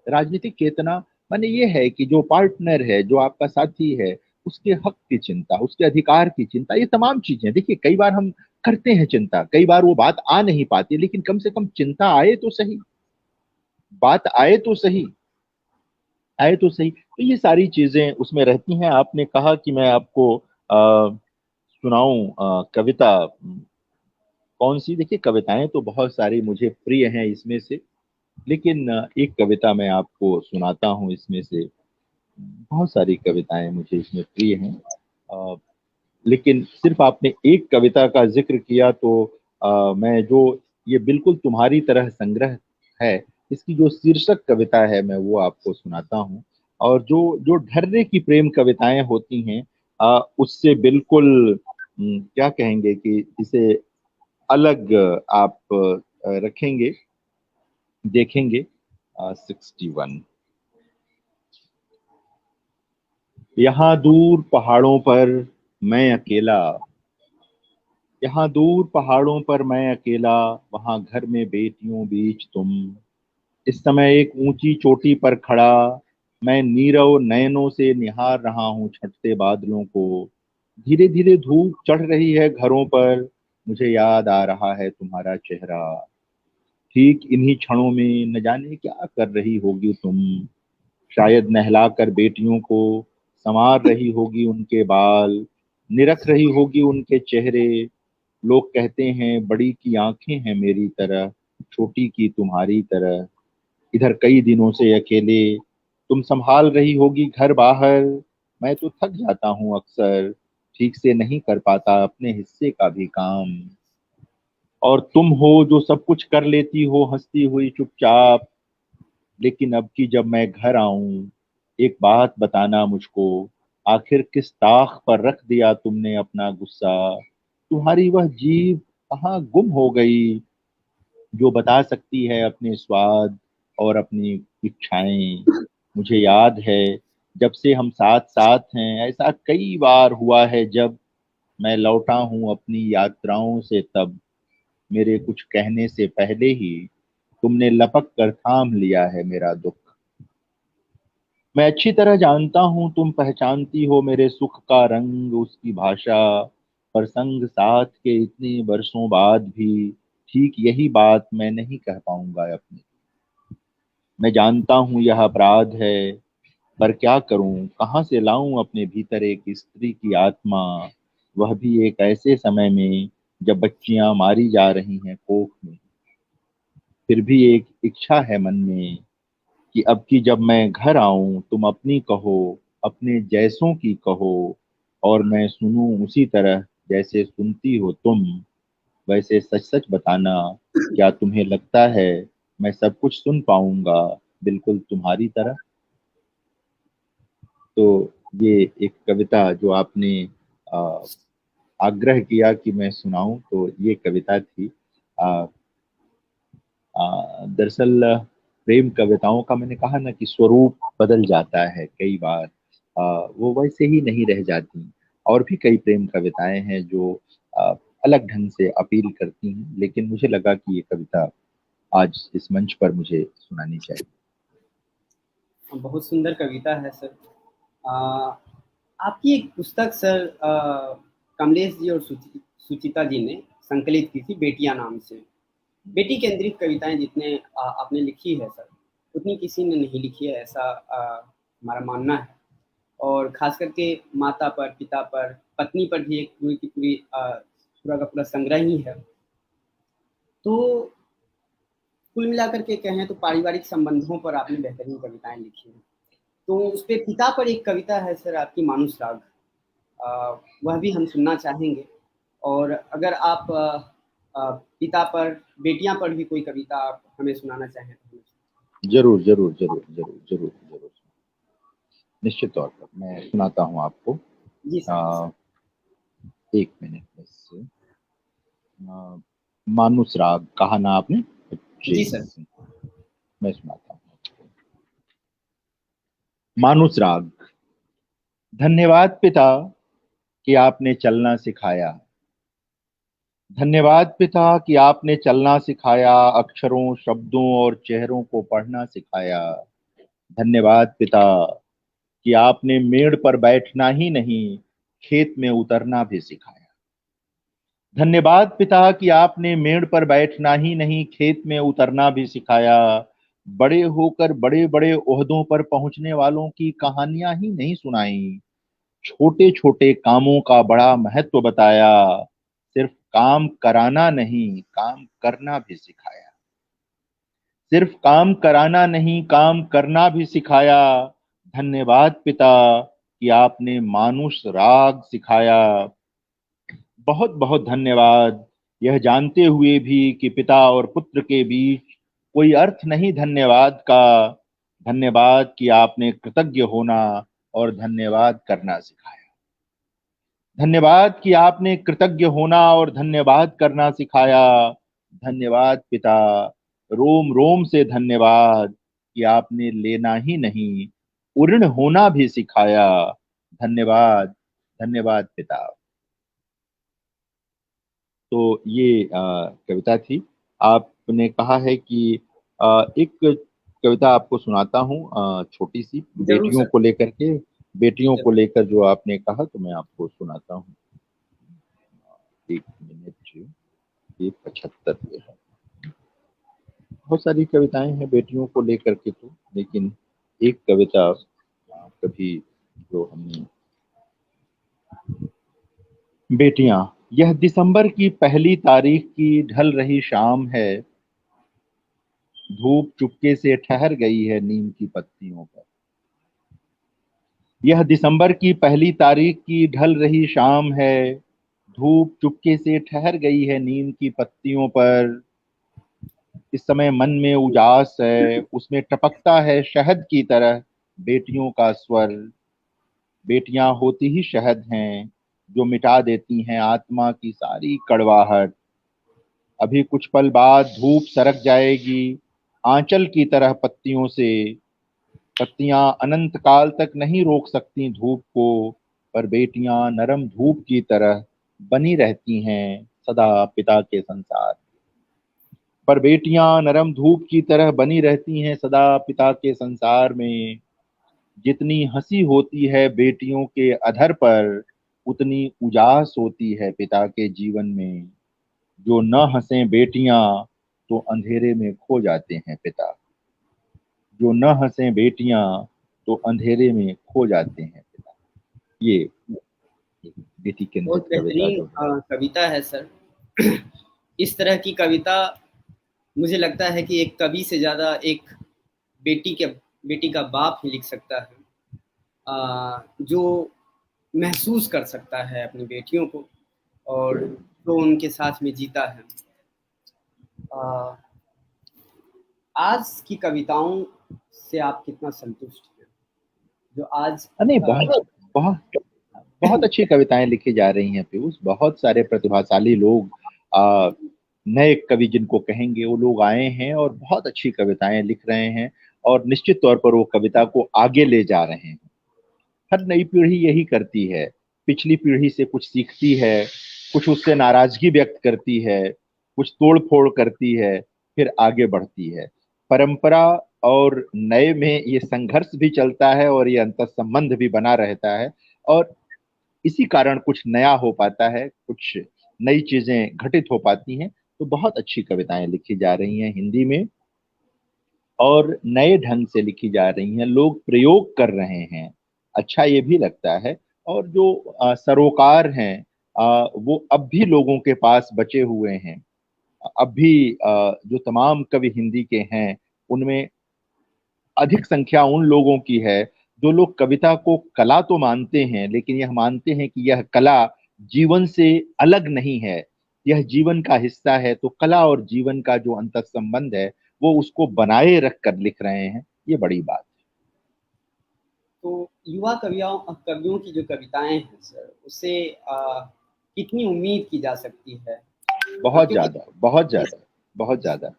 राजनीतिक चेतना माने ये है कि जो पार्टनर है, जो आपका साथी है, उसके हक की चिंता, उसके अधिकार की चिंता, ये तमाम चीजें। देखिए कई बार हम करते हैं चिंता, कई बार वो बात आ नहीं पाती, लेकिन कम से कम चिंता आए तो सही, बात आए तो सही, आए तो सही। तो ये सारी चीजें उसमें रहती हैं। आपने कहा कि मैं आपको सुनाऊं कविता कौन सी। देखिए कविताएं तो बहुत सारी मुझे प्रिय हैं इसमें से, लेकिन एक कविता मैं आपको सुनाता हूं इसमें से। बहुत सारी कविताएं मुझे इसमें प्रिय हैं, लेकिन सिर्फ आपने एक कविता का जिक्र किया तो मैं जो ये बिल्कुल तुम्हारी तरह संग्रह है, इसकी जो शीर्षक कविता है मैं वो आपको सुनाता हूँ। और जो जो ढर्रे की प्रेम कविताएं होती हैं उससे बिल्कुल क्या कहेंगे कि इसे अलग आप रखेंगे, देखेंगे। 61। यहाँ दूर पहाड़ों पर मैं अकेला, यहाँ दूर पहाड़ों पर मैं अकेला, वहां घर में बेटियों बीच तुम। इस समय एक ऊंची चोटी पर खड़ा, मैं नीरव नयनों से निहार रहा हूँ छटते बादलों को। धीरे धीरे धूप चढ़ रही है घरों पर, मुझे याद आ रहा है तुम्हारा चेहरा। ठीक इन्हीं क्षणों में न जाने क्या कर रही होगी तुम। शायद नहलाकर बेटियों को, संवार रही होगी उनके बाल, निरख रही होगी उनके चेहरे। लोग कहते हैं बड़ी की आंखें हैं मेरी तरह, छोटी की तुम्हारी तरह। इधर कई दिनों से अकेले तुम संभाल रही होगी घर बाहर। मैं तो थक जाता हूँ अक्सर, ठीक से नहीं कर पाता अपने हिस्से का भी काम। और तुम हो जो सब कुछ कर लेती हो हंसती हुई चुपचाप। लेकिन अब की जब मैं घर आऊं, एक बात बताना मुझको, आखिर किस ताख पर रख दिया तुमने अपना गुस्सा। तुम्हारी वह जीभ कहाँ गुम हो गई, जो बता सकती है अपने स्वाद और अपनी इच्छाएं। मुझे याद है जब से हम साथ साथ हैं, ऐसा कई बार हुआ है जब मैं लौटा हूं अपनी यात्राओं से, तब मेरे कुछ कहने से पहले ही तुमने लपक कर थाम लिया है मेरा दुख। मैं अच्छी तरह जानता हूं तुम पहचानती हो मेरे सुख का रंग, उसकी भाषा। पर संग साथ के इतने वर्षों बाद भी ठीक यही बात मैं नहीं कह पाऊंगा अपनी। मैं जानता हूं यह अपराध है, पर क्या करूं, कहां से लाऊं अपने भीतर एक स्त्री की आत्मा, वह भी एक ऐसे समय में जब बच्चियां मारी जा रही हैं कोख में। फिर भी एक इच्छा है मन में कि अब की जब मैं घर आऊं तुम अपनी कहो, अपने जैसों की कहो, और मैं सुनूं उसी तरह जैसे सुनती हो तुम। वैसे सच सच बताना, क्या तुम्हें लगता है मैं सब कुछ सुन पाऊंगा बिल्कुल तुम्हारी तरह? तो ये एक कविता जो आपने आ, आग्रह किया कि मैं सुनाऊं, तो ये कविता थी। आ, दरअसल प्रेम कविताओं का मैंने कहा ना कि स्वरूप बदल जाता है कई बार, वो वैसे ही नहीं रह जाती। और भी कई प्रेम कविताएं हैं जो आ, अलग ढंग से अपील करती हैं, लेकिन मुझे लगा कि ये कविता आज इस मंच पर मुझे सुनानी चाहिए। बहुत सुंदर कविता है सर। आ, आपकी एक पुस्तक सर कमलेश जी और सुचिता जी ने संकलित की थी, बेटियां नाम से। बेटी केंद्रित कविताएं जितने आपने लिखी है सर, उतनी किसी ने नहीं लिखी है, ऐसा हमारा मानना है। और खास करके माता पर, पिता पर, पत्नी पर भी एक पूरी की पूरी पूरा का पूरा संग्रह ही है। तो कुल मिलाकर के कहें तो पारिवारिक संबंधों पर आपने बेहतरीन कविताएं लिखी हैं। तो उस पे पिता पर एक कविता है सर आपकी, मानुष राग, वह भी हम सुनना चाहेंगे। और अगर आप पिता पर, बेटियां पर भी कोई कविता आप हमें सुनाना चाहें तो जरूर जरूर जरूर जरूर जरूर जरूर, निश्चित तौर पर मैं सुनाता हूँ आपको। जी सर। जी सर। एक मिनट बस। मानुस राग कहा ना आपने? जी जी, सर। मैं सुनाता हूँ। मानुस राग। धन्यवाद पिता कि आपने चलना सिखाया, धन्यवाद पिता कि आपने चलना सिखाया, अक्षरों शब्दों और चेहरों को पढ़ना सिखाया। धन्यवाद पिता कि आपने मेड़ पर बैठना ही नहीं, खेत में उतरना भी सिखाया। धन्यवाद पिता कि आपने मेड़ पर बैठना ही नहीं, खेत में उतरना भी सिखाया। बड़े होकर बड़े बड़े ओहदों पर पहुंचने वालों की कहानियां ही नहीं सुनाई, छोटे छोटे कामों का बड़ा महत्व बताया। सिर्फ काम कराना नहीं, काम करना भी सिखाया। सिर्फ काम कराना नहीं, काम करना भी सिखाया। धन्यवाद पिता कि आपने मानुष राग सिखाया। बहुत बहुत धन्यवाद, यह जानते हुए भी कि पिता और पुत्र के बीच कोई अर्थ नहीं धन्यवाद का। धन्यवाद कि आपने कृतज्ञ होना और धन्यवाद करना सिखाया। धन्यवाद कि आपने कृतज्ञ होना और धन्यवाद करना सिखाया। धन्यवाद पिता, रोम रोम से धन्यवाद कि आपने लेना ही नहीं ऋण होना भी सिखाया। धन्यवाद, धन्यवाद पिता। तो ये कविता थी। आपने कहा है कि एक कविता आपको सुनाता हूँ, छोटी सी, जरूर बेटियों सर। को लेकर के। बेटियों को जरूर। लेकर जो आपने कहा, तो मैं आपको सुनाता हूँ। 1 मिनट, 1:75 पे है। बहुत सारी कविताएं हैं बेटियों को लेकर के, तो लेकिन एक कविता कभी जो हमने, बेटियां। यह दिसंबर की पहली तारीख की ढल रही शाम है, धूप चुपके से ठहर गई है नीम की पत्तियों पर। यह दिसंबर की पहली तारीख की ढल रही शाम है, धूप चुपके से ठहर गई है नीम की पत्तियों पर। इस समय मन में उजास है, उसमें टपकता है शहद की तरह बेटियों का स्वर। बेटियां होती ही शहद हैं जो मिटा देती हैं आत्मा की सारी कड़वाहट। अभी कुछ पल बाद धूप सरक जाएगी आंचल की तरह पत्तियों से। पत्तियां अनंत काल तक नहीं रोक सकती धूप को, पर बेटियां नरम धूप की तरह बनी रहती हैं सदा पिता के संसार। पर बेटियां नरम धूप की तरह बनी रहती हैं सदा पिता के संसार में। जितनी हंसी होती है बेटियों के अधर पर, उतनी उजास होती है पिता के जीवन में। जो न हंसे बेटियां तो अंधेरे में खो जाते हैं पिता। जो न हंसे बेटियां तो अंधेरे में खो जाते हैं पिता। ये एक बेटी केंद्रित बहुत कविता बेहतरीन जो है। कविता है सर। इस तरह की कविता मुझे लगता है कि एक कवि से ज्यादा एक बेटी का बाप ही लिख सकता है, जो महसूस कर सकता है अपनी बेटियों को और जो उनके साथ में जीता है। आज की कविताओं से आप कितना संतुष्ट हैं, जो आज नहीं, बहुत बहुत बहुत अच्छी कविताएं लिखी जा रही हैं पीयूष। बहुत सारे प्रतिभाशाली लोग, नए कवि जिनको कहेंगे, वो लोग आए हैं और बहुत अच्छी कविताएं लिख रहे हैं, और निश्चित तौर पर वो कविता को आगे ले जा रहे हैं। हर नई पीढ़ी यही करती है, पिछली पीढ़ी से कुछ सीखती है, कुछ उससे नाराजगी व्यक्त करती है, कुछ तोड़ फोड़ करती है, फिर आगे बढ़ती है। परंपरा और नए में ये संघर्ष भी चलता है और ये अंतर संबंध भी बना रहता है, और इसी कारण कुछ नया हो पाता है, कुछ नई चीजें घटित हो पाती हैं। तो बहुत अच्छी कविताएं लिखी जा रही हैं हिंदी में, और नए ढंग से लिखी जा रही हैं, लोग प्रयोग कर रहे हैं। अच्छा ये भी लगता है। और जो सरोकार हैं, वो अब भी लोगों के पास बचे हुए हैं। अब भी जो तमाम कवि हिंदी के हैं, उनमें अधिक संख्या उन लोगों की है जो लोग कविता को कला तो मानते हैं, लेकिन यह मानते हैं कि यह कला जीवन से अलग नहीं है, यह जीवन का हिस्सा है। तो कला और जीवन का जो अंतर संबंध है, वो उसको बनाए रख कर लिख रहे हैं। ये बड़ी बात है। तो युवा कवियों की जो कविताएं हैं सर, उससे कितनी उम्मीद की जा सकती है? बहुत क्योंकि ज्यादा, बहुत ज्यादा, बहुत ज्यादा।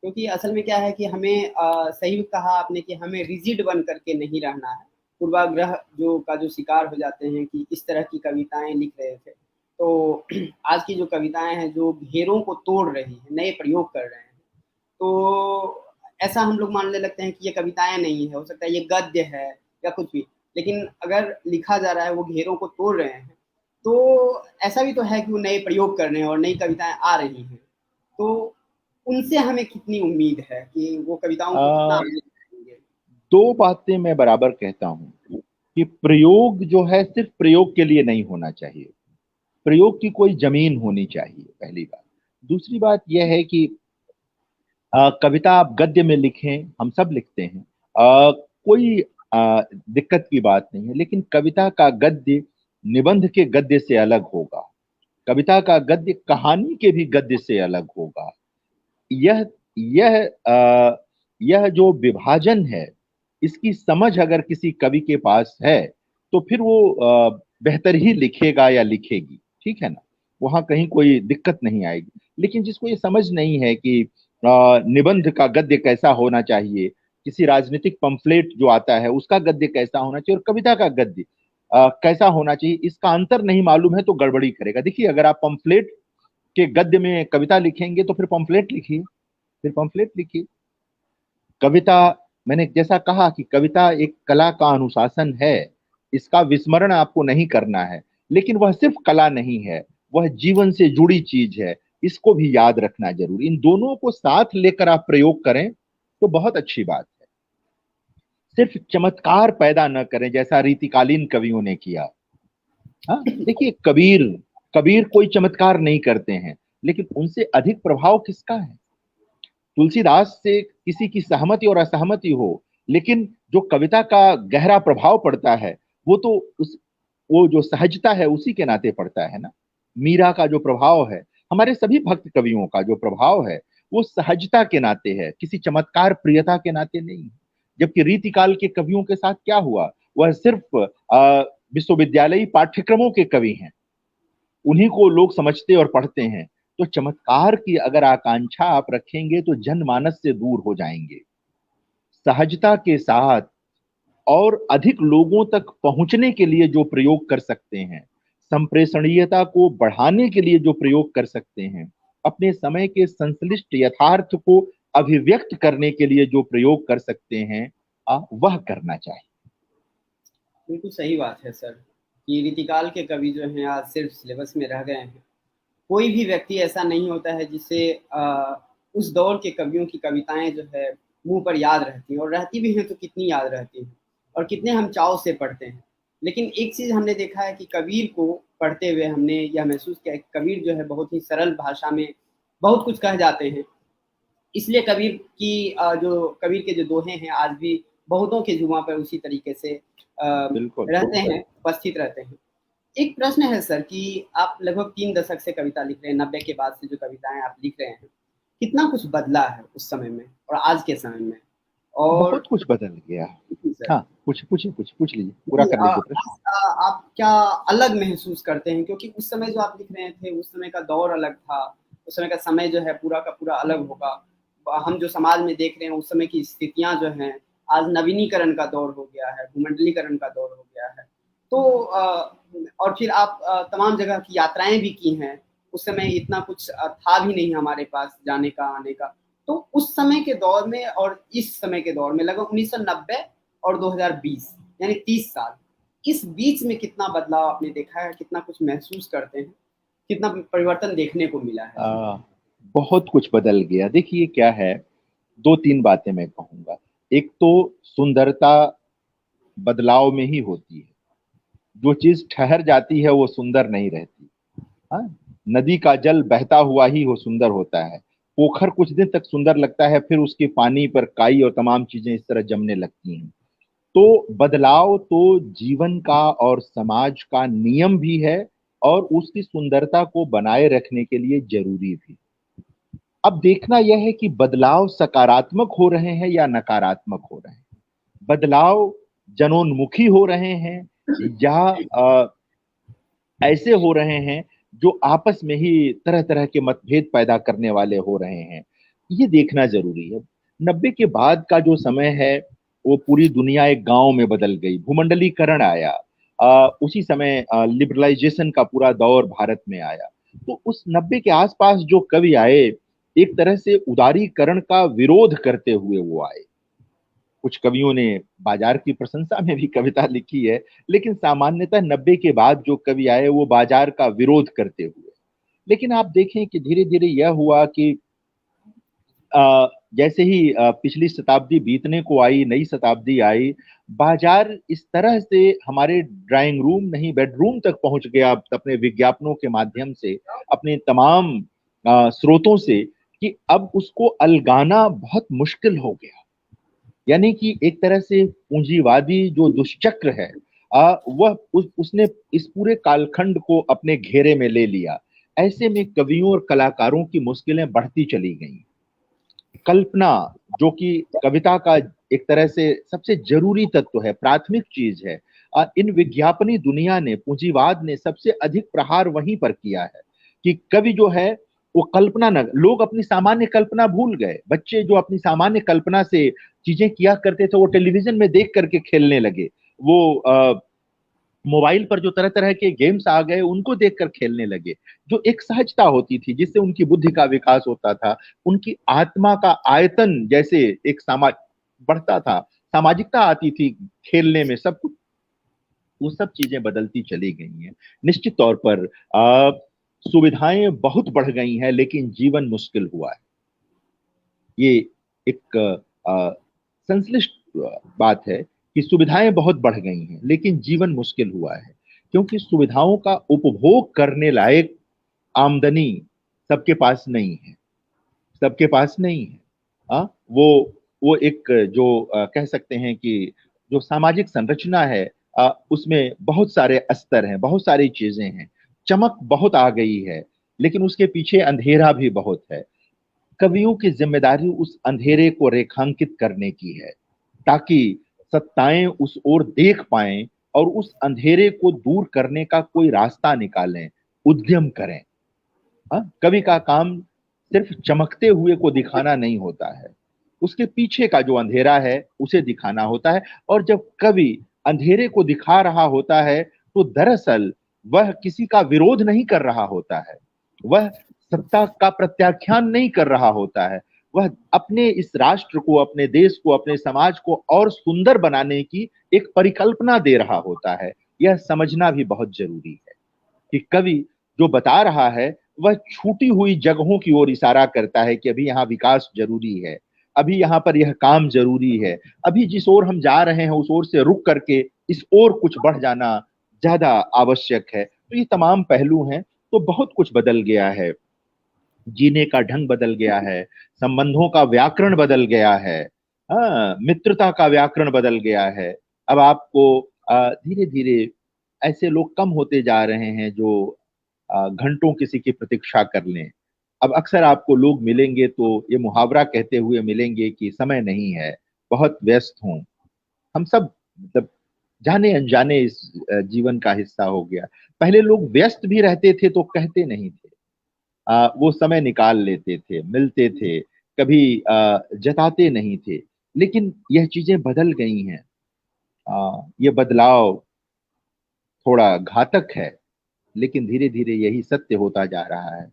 क्योंकि असल में क्या है कि हमें सही कहा आपने कि हमें रिजिड बन करके नहीं रहना है। पूर्वाग्रह जो शिकार हो जाते हैं कि इस तरह की कविताएं लिख रहे थे, तो आज की जो कविताएं हैं जो घेरों को तोड़ रही हैं, नए प्रयोग कर रहे हैं, तो ऐसा हम लोग मानने लगते हैं कि ये कविताएं नहीं है, हो सकता है ये गद्य है या कुछ भी। लेकिन अगर लिखा जा रहा है वो घेरों को तोड़ रहे हैं, तो ऐसा भी तो है कि वो नए प्रयोग कर रहे हैं और नई कविताएं आ रही हैं। तो उनसे हमें कितनी उम्मीद है कि वो कविताओं को कितना आगे बढ़ाएंगे? दो बातें मैं बराबर कहता हूँ कि प्रयोग जो है सिर्फ प्रयोग के लिए नहीं होना चाहिए, प्रयोग की कोई जमीन होनी चाहिए, पहली बात। दूसरी बात यह है कि कविता आप गद्य में लिखें, हम सब लिखते हैं। कोई दिक्कत की बात नहीं है, लेकिन कविता का गद्य निबंध के गद्य से अलग होगा, कविता का गद्य कहानी के भी गद्य से अलग होगा। यह यह यह जो विभाजन है, इसकी समझ अगर किसी कवि के पास है तो फिर वो बेहतर ही लिखेगा या लिखेगी, ठीक है ना, वहां कहीं कोई दिक्कत नहीं आएगी। लेकिन जिसको ये समझ नहीं है कि निबंध का गद्य कैसा होना चाहिए, किसी राजनीतिक पंफलेट जो आता है उसका गद्य कैसा होना चाहिए और कविता का गद्य कैसा होना चाहिए, इसका अंतर नहीं मालूम है तो गड़बड़ी करेगा। देखिए, अगर आप पंफलेट के गद्य में कविता लिखेंगे तो फिर पंफलेट लिखिए, फिर पंफलेट लिखिए। कविता, मैंने जैसा कहा कि कविता एक कला का अनुशासन है, इसका विस्मरण आपको नहीं करना है, लेकिन वह सिर्फ कला नहीं है, वह जीवन से जुड़ी चीज है, इसको भी याद रखना जरूरी। इन दोनों को साथ लेकर आप प्रयोग करें तो बहुत अच्छी बात है। सिर्फ चमत्कार पैदा न करें जैसा रीतिकालीन कवियों ने किया। हाँ, देखिए, कबीर कबीर कोई चमत्कार नहीं करते हैं, लेकिन उनसे अधिक प्रभाव किसका है? तुलसीदास से किसी की सहमति और असहमति हो, लेकिन जो कविता का गहरा प्रभाव पड़ता है वो तो वो जो सहजता है उसी के नाते पड़ता है ना। मीरा का जो प्रभाव है, हमारे सभी भक्त कवियों का जो प्रभाव है, वो सहजता के नाते है, किसी चमत्कार प्रियता के नाते नहीं है। जबकि रीतिकाल के कवियों के साथ क्या हुआ, वह सिर्फ विश्वविद्यालयी पाठ्यक्रमों के कवि हैं, उन्हीं को लोग समझते और पढ़ते हैं। तो चमत्कार की अगर आकांक्षा आप रखेंगे तो जनमानस से दूर हो जाएंगे। सहजता के साथ और अधिक लोगों तक पहुंचने के लिए जो प्रयोग कर सकते हैं, संप्रेषणीयता को बढ़ाने के लिए जो प्रयोग कर सकते हैं, अपने समय के संश्लिष्ट यथार्थ को अभिव्यक्त करने के लिए जो प्रयोग कर सकते हैं, वह करना चाहिए। बिल्कुल सही बात है सर, कि रीतिकाल के कवि जो हैं आज सिर्फ सिलेबस में रह गए हैं। कोई भी व्यक्ति ऐसा नहीं होता है जिसे उस दौर के कवियों की कविताएं जो है मुंह पर याद रहती हैं, और रहती भी हैं तो कितनी याद रहती हैं और कितने हम चाव से पढ़ते हैं। लेकिन एक चीज़ हमने देखा है कि कबीर को पढ़ते हुए हमने यह महसूस किया कि कबीर जो है बहुत ही सरल भाषा में बहुत कुछ कह जाते हैं। इसलिए कबीर की जो कबीर के जो दोहे हैं आज भी बहुतों के जुबां पर उसी तरीके से रहते हैं, उपस्थित रहते हैं। एक प्रश्न है सर कि आप लगभग 3 दशक से कविता लिख रहे हैं, 90 के बाद से जो कविताएं आप लिख रहे हैं, कितना कुछ बदला है उस समय में और आज के समय में? और बहुत कुछ बदल गया। हाँ, पूछ लीजिए, पूरा कर लीजिए प्रश्न। आप क्या अलग महसूस करते हैं? क्योंकि उस समय जो आप लिख रहे थे, उस समय का दौर अलग था, उस समय का समय जो है पूरा का पूरा अलग होगा। हम जो समाज में देख रहे हैं उस समय की स्थितियां जो हैं, आज नवीनीकरण का दौर हो गया है, भूमंडलीकरण का दौर हो गया है। तो और फिर आप तमाम जगह की यात्राएं भी की हैं, उस समय इतना कुछ था भी नहीं हमारे पास जाने का आने का। तो उस समय के दौर में और इस समय के दौर में लगभग 1990 और 2020 यानी 30 साल, इस बीच में कितना बदलाव आपने देखा है, कितना कुछ महसूस करते हैं, कितना परिवर्तन देखने को मिला है? बहुत कुछ बदल गया। देखिए क्या है, 2-3 बातें मैं कहूंगा। एक तो सुंदरता बदलाव में ही होती है, जो चीज ठहर जाती है वो सुंदर नहीं रहती। हाँ, नदी का जल बहता हुआ ही वो सुंदर होता है, पोखर कुछ दिन तक सुंदर लगता है, फिर उसके पानी पर काई और तमाम चीजें इस तरह जमने लगती हैं। तो बदलाव तो जीवन का और समाज का नियम भी है और उसकी सुंदरता को बनाए रखने के लिए जरूरी भी। अब देखना यह है कि बदलाव सकारात्मक हो रहे हैं या नकारात्मक हो रहे हैं। बदलाव जनोन्मुखी हो रहे हैं या ऐसे हो रहे हैं जो आपस में ही तरह तरह के मतभेद पैदा करने वाले हो रहे हैं, ये देखना जरूरी है। 90 के बाद का जो समय है वो पूरी दुनिया एक गांव में बदल गई, भूमंडलीकरण आया, उसी समय लिबरलाइजेशन का पूरा दौर भारत में आया। तो उस 90 के आसपास जो कवि आए, एक तरह से उदारीकरण का विरोध करते हुए वो आए। कुछ कवियों ने बाजार की प्रशंसा में भी कविता लिखी है, लेकिन सामान्यतः 90 के बाद जो कवि आए वो बाजार का विरोध करते हुए। लेकिन आप देखें कि धीरे धीरे यह हुआ कि जैसे ही पिछली शताब्दी बीतने को आई, नई शताब्दी आई, बाजार इस तरह से हमारे ड्राइंग रूम नहीं बेडरूम तक पहुंच गया अपने विज्ञापनों के माध्यम से, अपने तमाम स्रोतों से, कि अब उसको अलगाना बहुत मुश्किल हो गया। यानी कि एक तरह से पूंजीवादी जो दुष्चक्र है वह उसने इस पूरे कालखंड को अपने घेरे में ले लिया। ऐसे में कवियों और कलाकारों की मुश्किलें बढ़ती चली गईं। कल्पना, जो कि कविता का एक तरह से सबसे जरूरी तत्व है, प्राथमिक चीज है, इन विज्ञापनी दुनिया ने, पूंजीवाद ने सबसे अधिक प्रहार वहीं पर किया है कि कवि जो है वो कल्पना न, लोग अपनी सामान्य कल्पना भूल गए। बच्चे जो अपनी सामान्य कल्पना से चीजें किया करते थे वो टेलीविजन में देख करके खेलने लगे। वो मोबाइल पर जो तरह तरह के गेम्स आ गए उनको देखकर खेलने लगे। जो एक सहजता होती थी जिससे उनकी बुद्धि का विकास होता था, उनकी आत्मा का आयतन जैसे एक समाज बढ़ता था, सामाजिकता आती थी खेलने में, सब कुछ, वो सब चीजें बदलती चली गई हैं। निश्चित तौर पर सुविधाएं बहुत बढ़ गई हैं लेकिन जीवन मुश्किल हुआ है। ये एक संश्लिष्ट बात है कि सुविधाएं बहुत बढ़ गई हैं लेकिन जीवन मुश्किल हुआ है, क्योंकि सुविधाओं का उपभोग करने लायक आमदनी सबके पास नहीं है, सबके पास नहीं है। वो एक जो कह सकते हैं कि जो सामाजिक संरचना है उसमें बहुत सारे स्तर हैं, बहुत सारी चीजें हैं, चमक बहुत आ गई है लेकिन उसके पीछे अंधेरा भी बहुत है। कवियों की जिम्मेदारी उस अंधेरे को रेखांकित करने की है ताकि सत्ताएं उस ओर देख पाएं और उस अंधेरे को दूर करने का कोई रास्ता निकालें, उद्यम करें। कवि का काम सिर्फ चमकते हुए को दिखाना नहीं होता है, उसके पीछे का जो अंधेरा है उसे दिखाना होता है। और जब कवि अंधेरे को दिखा रहा होता है तो दरअसल वह किसी का विरोध नहीं कर रहा होता है, वह सत्ता का प्रत्याख्यान नहीं कर रहा होता है, वह अपने इस राष्ट्र को, अपने देश को, अपने समाज को और सुंदर बनाने की एक परिकल्पना दे रहा होता है। यह समझना भी बहुत जरूरी है कि कवि जो बता रहा है वह छूटी हुई जगहों की ओर इशारा करता है कि अभी यहाँ विकास जरूरी है, अभी यहाँ पर यह काम जरूरी है, अभी जिस ओर हम जा रहे हैं उस ओर से रुक करके इस ओर कुछ बढ़ जाना ज्यादा आवश्यक है। तो ये तमाम पहलू हैं। तो बहुत कुछ बदल गया है, जीने का ढंग बदल गया है, संबंधों का व्याकरण बदल गया है, मित्रता का व्याकरण बदल गया है। अब आपको धीरे धीरे ऐसे लोग कम होते जा रहे हैं जो घंटों किसी की प्रतीक्षा कर लें। अब अक्सर आपको लोग मिलेंगे तो ये मुहावरा कहते हुए मिलेंगे कि समय नहीं है, बहुत व्यस्त हूं। हम सब मतलब जाने अनजाने इस जीवन का हिस्सा हो गया। पहले लोग व्यस्त भी रहते थे तो कहते नहीं थे, वो समय निकाल लेते थे, मिलते थे, कभी जताते नहीं थे। लेकिन यह चीजें बदल गई हैं। ये बदलाव थोड़ा घातक है लेकिन धीरे धीरे यही सत्य होता जा रहा है।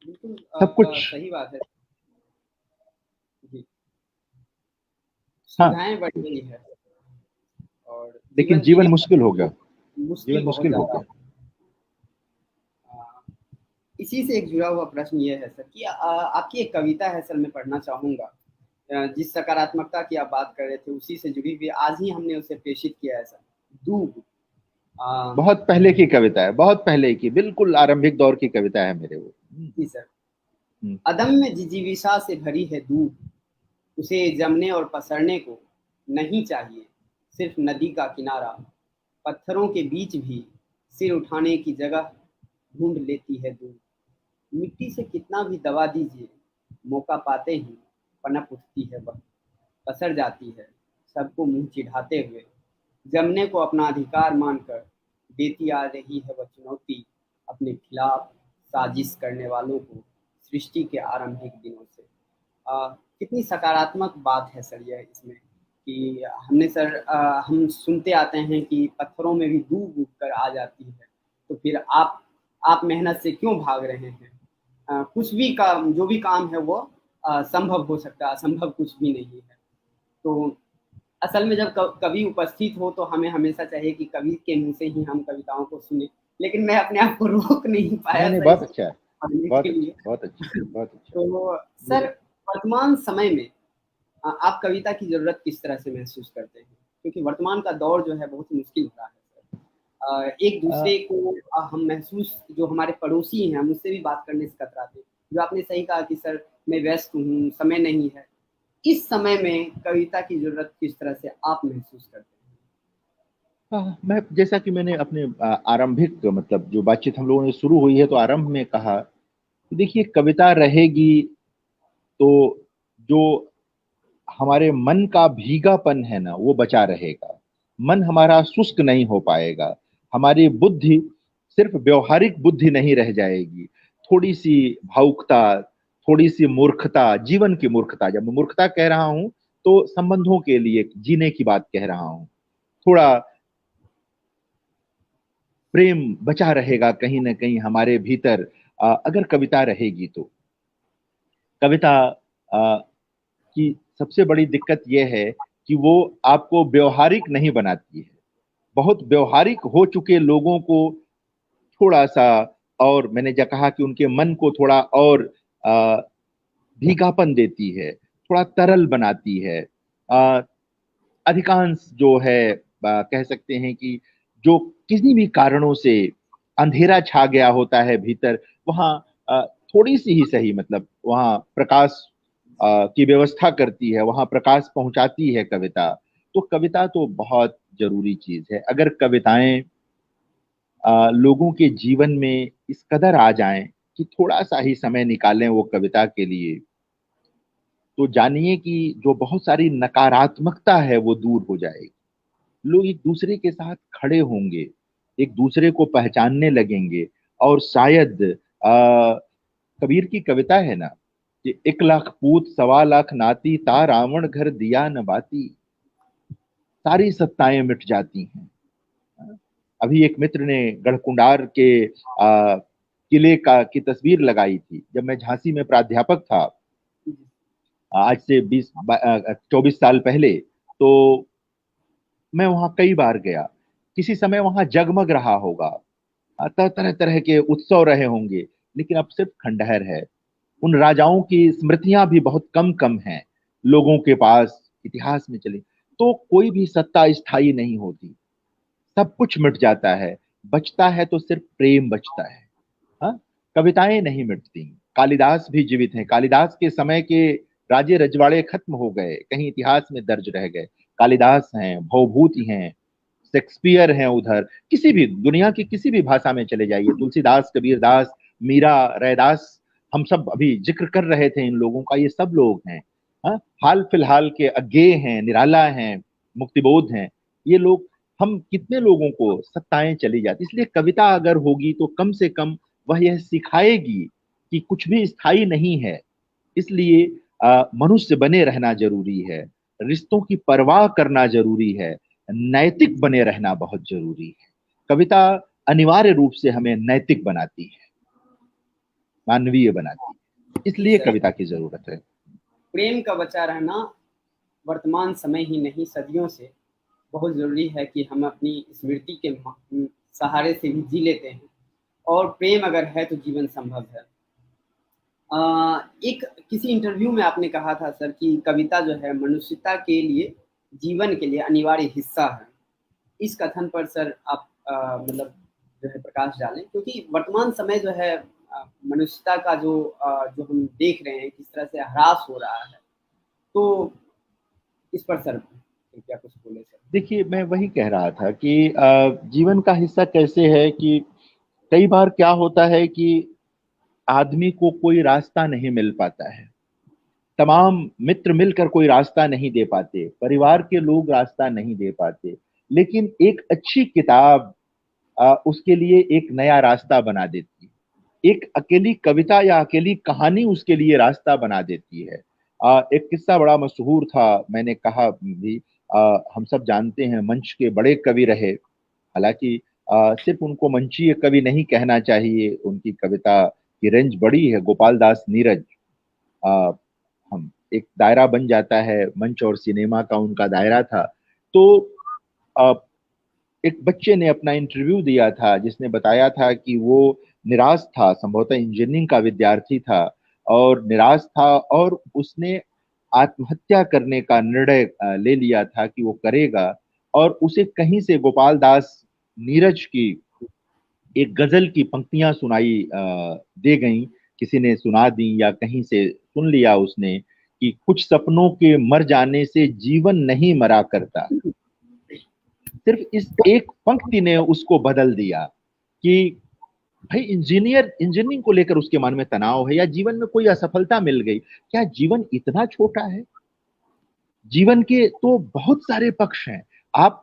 बिल्कुल सब कुछ सही बात है जी। हाँ, सुविधाएं बढ़ गई है और लेकिन जीवन जीवन जीने मुश्किल हो गया, मुश्किल जीवन बहुत मुश्किल हो ज्यादा गया। है। इसी से एक जुड़ा हुआ प्रश्न ये है सर कि आपकी एक कविता है सर, मैं पढ़ना चाहूंगा। जिस सकारात्मकता की आप बात कर रहे थे उसी से जुड़ी हुई आज ही हमने उसे प्रेषित किया है सर। दूब। बहुत पहले की कविता है, बहुत पहले की, बिल्कुल आरंभिक दौर की कविता है मेरे वो। जी सर। हम्म। अदम्य जिजीविषा से भरी है दूब, उसे जमने और पसरने को नहीं चाहिए सिर्फ नदी का किनारा। पत्थरों के बीच भी सिर उठाने की जगह ढूंढ लेती है दूब। मिट्टी से कितना भी दबा दीजिए, मौका पाते ही पनप उठती है वह, पसर जाती है सबको मुंह चिढ़ाते हुए। जमने को अपना अधिकार मानकर देती आ रही है वह चुनौती अपने खिलाफ साजिश करने वालों को सृष्टि के आरंभिक दिनों से। कितनी सकारात्मक बात है सर यह इसमें कि हमने सर हम सुनते आते हैं कि पत्थरों में भी डूब उठ कर आ जाती है, तो फिर आप मेहनत से क्यों भाग रहे हैं? कुछ भी काम, जो भी काम है वो संभव हो सकता है, असंभव कुछ भी नहीं है। तो असल में जब कवि उपस्थित हो तो हमें हमेशा चाहिए कि कवि के मुंह से ही हम कविताओं को सुने, लेकिन मैं अपने आप को रोक नहीं पाया नहीं, सर बहुत इसको अच्छा है, पढ़ने बहुत के अच्छा, लिए। बहुत अच्छा, बहुत अच्छा। तो सर वर्तमान समय में आप कविता की जरूरत किस तरह से महसूस करते हैं? क्योंकि वर्तमान का दौर जो है बहुत मुश्किल हो रहा है सर। एक दूसरे को हम महसूस, जो हमारे पड़ोसी हैं हम उससे भी बात करने से कतराते हैं। जो आपने सही कहा कि सर मैं व्यस्त हूँ, समय नहीं है, इस समय में कविता की जरूरत किस तरह से आप महसूस करते हैं? मैं, जैसा कि मैंने अपने आरंभिक मतलब जो बातचीत हम लोगों ने शुरू हुई है तो आरंभ में कहा, देखिए कविता रहेगी तो जो हमारे मन का भीगापन है ना वो बचा रहेगा, मन हमारा शुष्क नहीं हो पाएगा, हमारी बुद्धि सिर्फ व्यवहारिक बुद्धि नहीं रह जाएगी, थोड़ी सी भावुकता, थोड़ी सी मूर्खता, जीवन की मूर्खता, जब मैं मूर्खता कह रहा हूं तो संबंधों के लिए जीने की बात कह रहा हूं, थोड़ा प्रेम बचा रहेगा कहीं ना कहीं हमारे भीतर। अगर कविता रहेगी तो कविता की सबसे बड़ी दिक्कत यह है कि वो आपको व्यवहारिक नहीं बनाती है। बहुत व्यवहारिक हो चुके लोगों को थोड़ा सा, और मैंने जो कहा कि उनके मन को थोड़ा और अ, भीगापन देती है, थोड़ा तरल बनाती है। अ, अधिकांश जो है कह सकते हैं कि जो किसी भी कारणों से अंधेरा छा गया होता है भीतर, वहाँ थोड़ी सी ही सही, मतलब वहाँ प्रकाश की व्यवस्था करती है, वहाँ प्रकाश पहुंचाती है कविता। तो कविता तो बहुत जरूरी चीज है। अगर कविताएं लोगों के जीवन में इस कदर आ जाएं कि थोड़ा सा ही समय निकालें वो कविता के लिए, तो जानिए कि जो बहुत सारी नकारात्मकता है वो दूर हो जाएगी। लोग एक दूसरे के साथ खड़े होंगे, एक दूसरे को पहचानने लगेंगे, और शायद कबीर की कविता है ना कि 1 लाख पूत 1.25 लाख नाती, ता रावण घर दिया न बाती, सारी सत्ताएं मिट जाती हैं। अभी एक मित्र ने गढ़कुंडार के किले का की तस्वीर लगाई थी। जब मैं झांसी में प्राध्यापक था, आज से 24 साल पहले, तो मैं वहां कई बार गया। किसी समय वहां जगमग रहा होगा, तरह तरह के उत्सव रहे होंगे, लेकिन अब सिर्फ खंडहर है। उन राजाओं की स्मृतियां भी बहुत कम कम हैं लोगों के पास। इतिहास में चले तो कोई भी सत्ता स्थायी नहीं होती, सब कुछ मिट जाता है, बचता है तो सिर्फ प्रेम बचता है। हाँ, कविताएं नहीं मिटती। कालिदास भी जीवित हैं, कालिदास के समय के राजे रजवाड़े खत्म हो गए, कहीं इतिहास में दर्ज रह गए। कालिदास हैं, भवभूति हैं, शेक्सपियर हैं, उधर किसी भी दुनिया की किसी भी भाषा में चले जाइए, तुलसीदास, कबीरदास, मीरा, रैदास, हम सब अभी जिक्र कर रहे थे इन लोगों का, ये सब लोग हैं। हाँ, हाल फिलहाल के अज्ञेय हैं, निराला हैं, मुक्तिबोध हैं, ये लोग। हम कितने लोगों को सत्ताएं चली जाती, इसलिए कविता अगर होगी तो कम से कम वह यह सिखाएगी कि कुछ भी स्थायी नहीं है। इसलिए मनुष्य बने रहना जरूरी है, रिश्तों की परवाह करना जरूरी है, नैतिक बने रहना बहुत जरूरी है। कविता अनिवार्य रूप से हमें नैतिक बनाती है, मानवीय बनाती है, जी इसलिए सर, कविता की जरूरत है। प्रेम का बचा रहना वर्तमान समय ही नहीं सदियों से बहुत ज़रूरी है कि हम अपनी स्मृति के सहारे से भी जी लेते हैं, और प्रेम अगर है तो जीवन संभव है। एक किसी इंटरव्यू में आपने कहा था सर कि कविता जो है मनुष्यता के लिए, जीवन के लिए अनिवार्य हिस्सा है। इस कथन पर सर आप मतलब जो है प्रकाश डालें, क्योंकि वर्तमान समय जो है मनुष्यता का जो हम देख रहे हैं किस तरह से ह्रास हो रहा है, तो इस पर सर क्या कुछ बोले सर? देखिए, मैं वही कह रहा था कि जीवन का हिस्सा कैसे है कि कई बार क्या होता है कि आदमी को कोई रास्ता नहीं मिल पाता है, तमाम मित्र मिलकर कोई रास्ता नहीं दे पाते, परिवार के लोग रास्ता नहीं दे पाते, लेकिन एक अच्छी किताब उसके लिए एक नया रास्ता बना देती है। एक अकेली कविता या अकेली कहानी उसके लिए रास्ता बना देती है। एक किस्सा बड़ा मशहूर था, मैंने कहा भी, हम सब जानते हैं, मंच के बड़े कवि रहे। हालांकि सिर्फ उनको मंचीय कवि नहीं कहना चाहिए, उनकी कविता की रेंज बड़ी है। गोपाल दास नीरज, हम एक दायरा बन जाता है, मंच और सिनेमा का उनका दायरा था। तो अ, एक बच्चे ने अपना इंटरव्यू दिया था जिसने बताया था कि वो निराश था, संभवतः इंजीनियरिंग का विद्यार्थी था, और निराश था, और उसने आत्महत्या करने का निर्णय ले लिया था कि वो करेगा। और उसे कहीं से गोपाल दास नीरज की एक गजल की पंक्तियां सुनाई दे गईं, किसी ने सुना दी या कहीं से सुन लिया उसने कि कुछ सपनों के मर जाने से जीवन नहीं मरा करता। सिर्फ इस एक पंक्ति ने उसको बदल दिया कि भाई इंजीनियरिंग को लेकर उसके मन में तनाव है, या जीवन में कोई असफलता मिल गई, क्या जीवन इतना छोटा है? जीवन के तो बहुत सारे पक्ष हैं। आप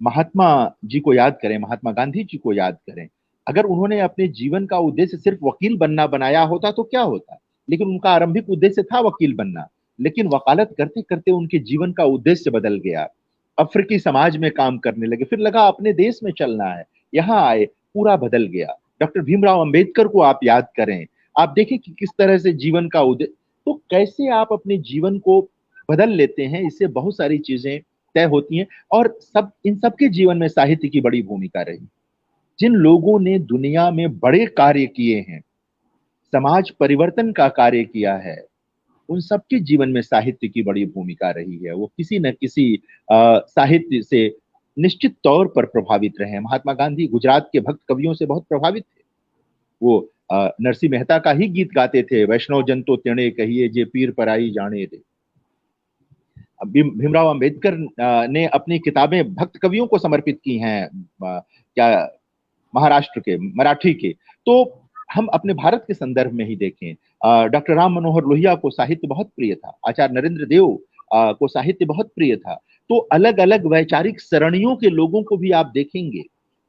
महात्मा जी को याद करें, महात्मा गांधी जी को याद करें। अगर उन्होंने अपने जीवन का उद्देश्य सिर्फ वकील बनना बनाया होता तो क्या होता, लेकिन उनका आरंभिक उद्देश्य था वकील बनना, लेकिन वकालत करते करते उनके जीवन का उद्देश्य बदल गया। अफ्रीकी समाज में काम करने लगे, फिर लगा अपने देश में चलना है, यहाँ आए, पूरा बदल गया। डॉक्टर भीमराव अंबेडकर को आप याद करें, आप देखें कि किस तरह से जीवन का उद्देश्य, तो कैसे आप अपने जीवन को बदल लेते हैं, इससे बहुत सारी चीजें तय होती हैं। और इन सबके जीवन में साहित्य की बड़ी भूमिका रही। जिन लोगों ने दुनिया में बड़े कार्य किए हैं, समाज परिवर्तन का कार्य किया है, उन सबके जीवन में साहित्य की बड़ी भूमिका रही है। वो किसी न किसी साहित्य से निश्चित तौर पर प्रभावित रहे हैं। महात्मा गांधी गुजरात के भक्त कवियों से बहुत प्रभावित थे। वो नरसिंह मेहता का ही गीत गाते थे, वैष्णव जन तो तेणे कहिए जे पीर पराई जाने रे। भीमराव अंबेडकर ने अपनी किताबें भक्त कवियों को समर्पित की हैं, क्या महाराष्ट्र के, मराठी के। तो हम अपने भारत के संदर्भ में ही देखें, डॉक्टर राम मनोहर लोहिया को साहित्य बहुत प्रिय था, आचार्य नरेंद्र देव को साहित्य बहुत प्रिय था। तो अलग अलग वैचारिक सरणियों के लोगों को भी आप देखेंगे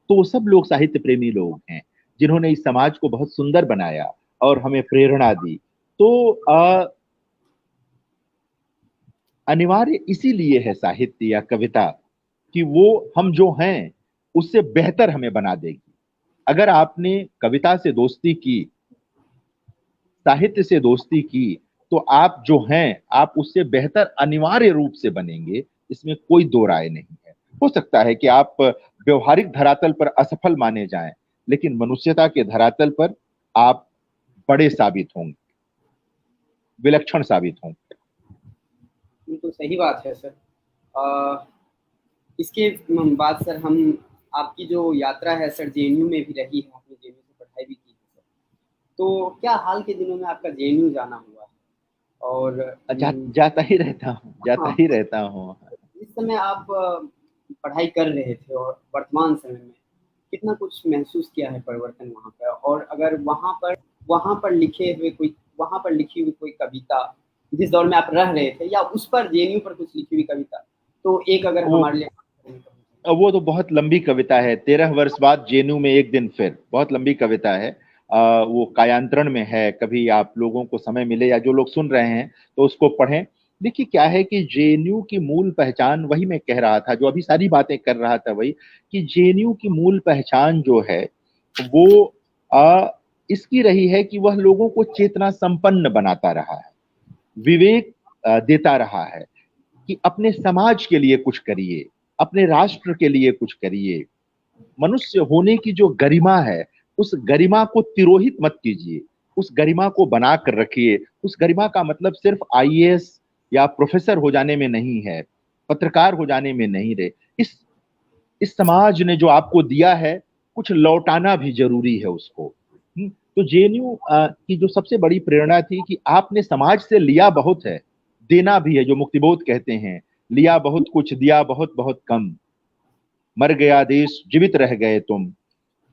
तो वो सब लोग साहित्य प्रेमी लोग हैं, जिन्होंने इस समाज को बहुत सुंदर बनाया और हमें प्रेरणा दी। तो अनिवार्य इसीलिए है साहित्य या कविता कि वो हम जो हैं उससे बेहतर हमें बना देगी। अगर आपने कविता से दोस्ती की, साहित्य से दोस्ती की, तो आप जो हैं आप उससे बेहतर अनिवार्य रूप से बनेंगे, इसमें कोई दो राय नहीं है। हो सकता है कि आप व्यवहारिक धरातल पर असफल माने जाएं, लेकिन मनुष्यता के धरातल पर आप बड़े साबित होंगे, विलक्षण साबित होंगे। तो सही बात है सर। इसके बाद सर, हम आपकी जो यात्रा है सर जेएनयू में भी रही है, आपने जेएनयू से पढ़ाई भी की है सर, तो क्या हाल के दिनों में आपका जेएनयू जाना हुआ है? और जाता ही रहता हूँ, जाता ही रहता हूँ। इस समय आप पढ़ाई कर रहे थे और वर्तमान समय में कितना कुछ महसूस किया है परिवर्तन वहाँ पर? और अगर वहाँ पर लिखी हुई कोई कविता जिस दौर में आप रह रहे थे, या उस पर जेएनयू पर कुछ लिखी हुई कविता, तो एक अगर हमारे लिए। वो तो बहुत लंबी कविता है, 13 वर्ष बाद जेएनयू में एक दिन फिर, बहुत लंबी कविता है। वो कायांतरण में है, कभी आप लोगों को समय मिले या जो लोग सुन रहे हैं तो उसको पढ़ें। देखिए क्या है कि जेएनयू की मूल पहचान, वही मैं कह रहा था, जो अभी सारी बातें कर रहा था, वही कि जेएनयू की मूल पहचान जो है वो इसकी रही है कि वह लोगों को चेतना संपन्न बनाता रहा है, विवेक देता रहा है कि अपने समाज के लिए कुछ करिए, अपने राष्ट्र के लिए कुछ करिए। मनुष्य होने की जो गरिमा है, उस गरिमा को तिरोहित मत कीजिए, उस गरिमा को बना कर रखिए। उस गरिमा का मतलब सिर्फ आईएएस या प्रोफेसर हो जाने में नहीं है, पत्रकार हो जाने में नहीं रहे। इस समाज ने जो आपको दिया है, कुछ लौटाना भी जरूरी है उसको। तो जेएनयू की जो सबसे बड़ी प्रेरणा थी कि आपने समाज से लिया बहुत है, देना भी है, जो मुक्तिबोध कहते हैं, लिया बहुत कुछ, दिया बहुत बहुत कम, मर गया देश, जीवित रह गए तुम।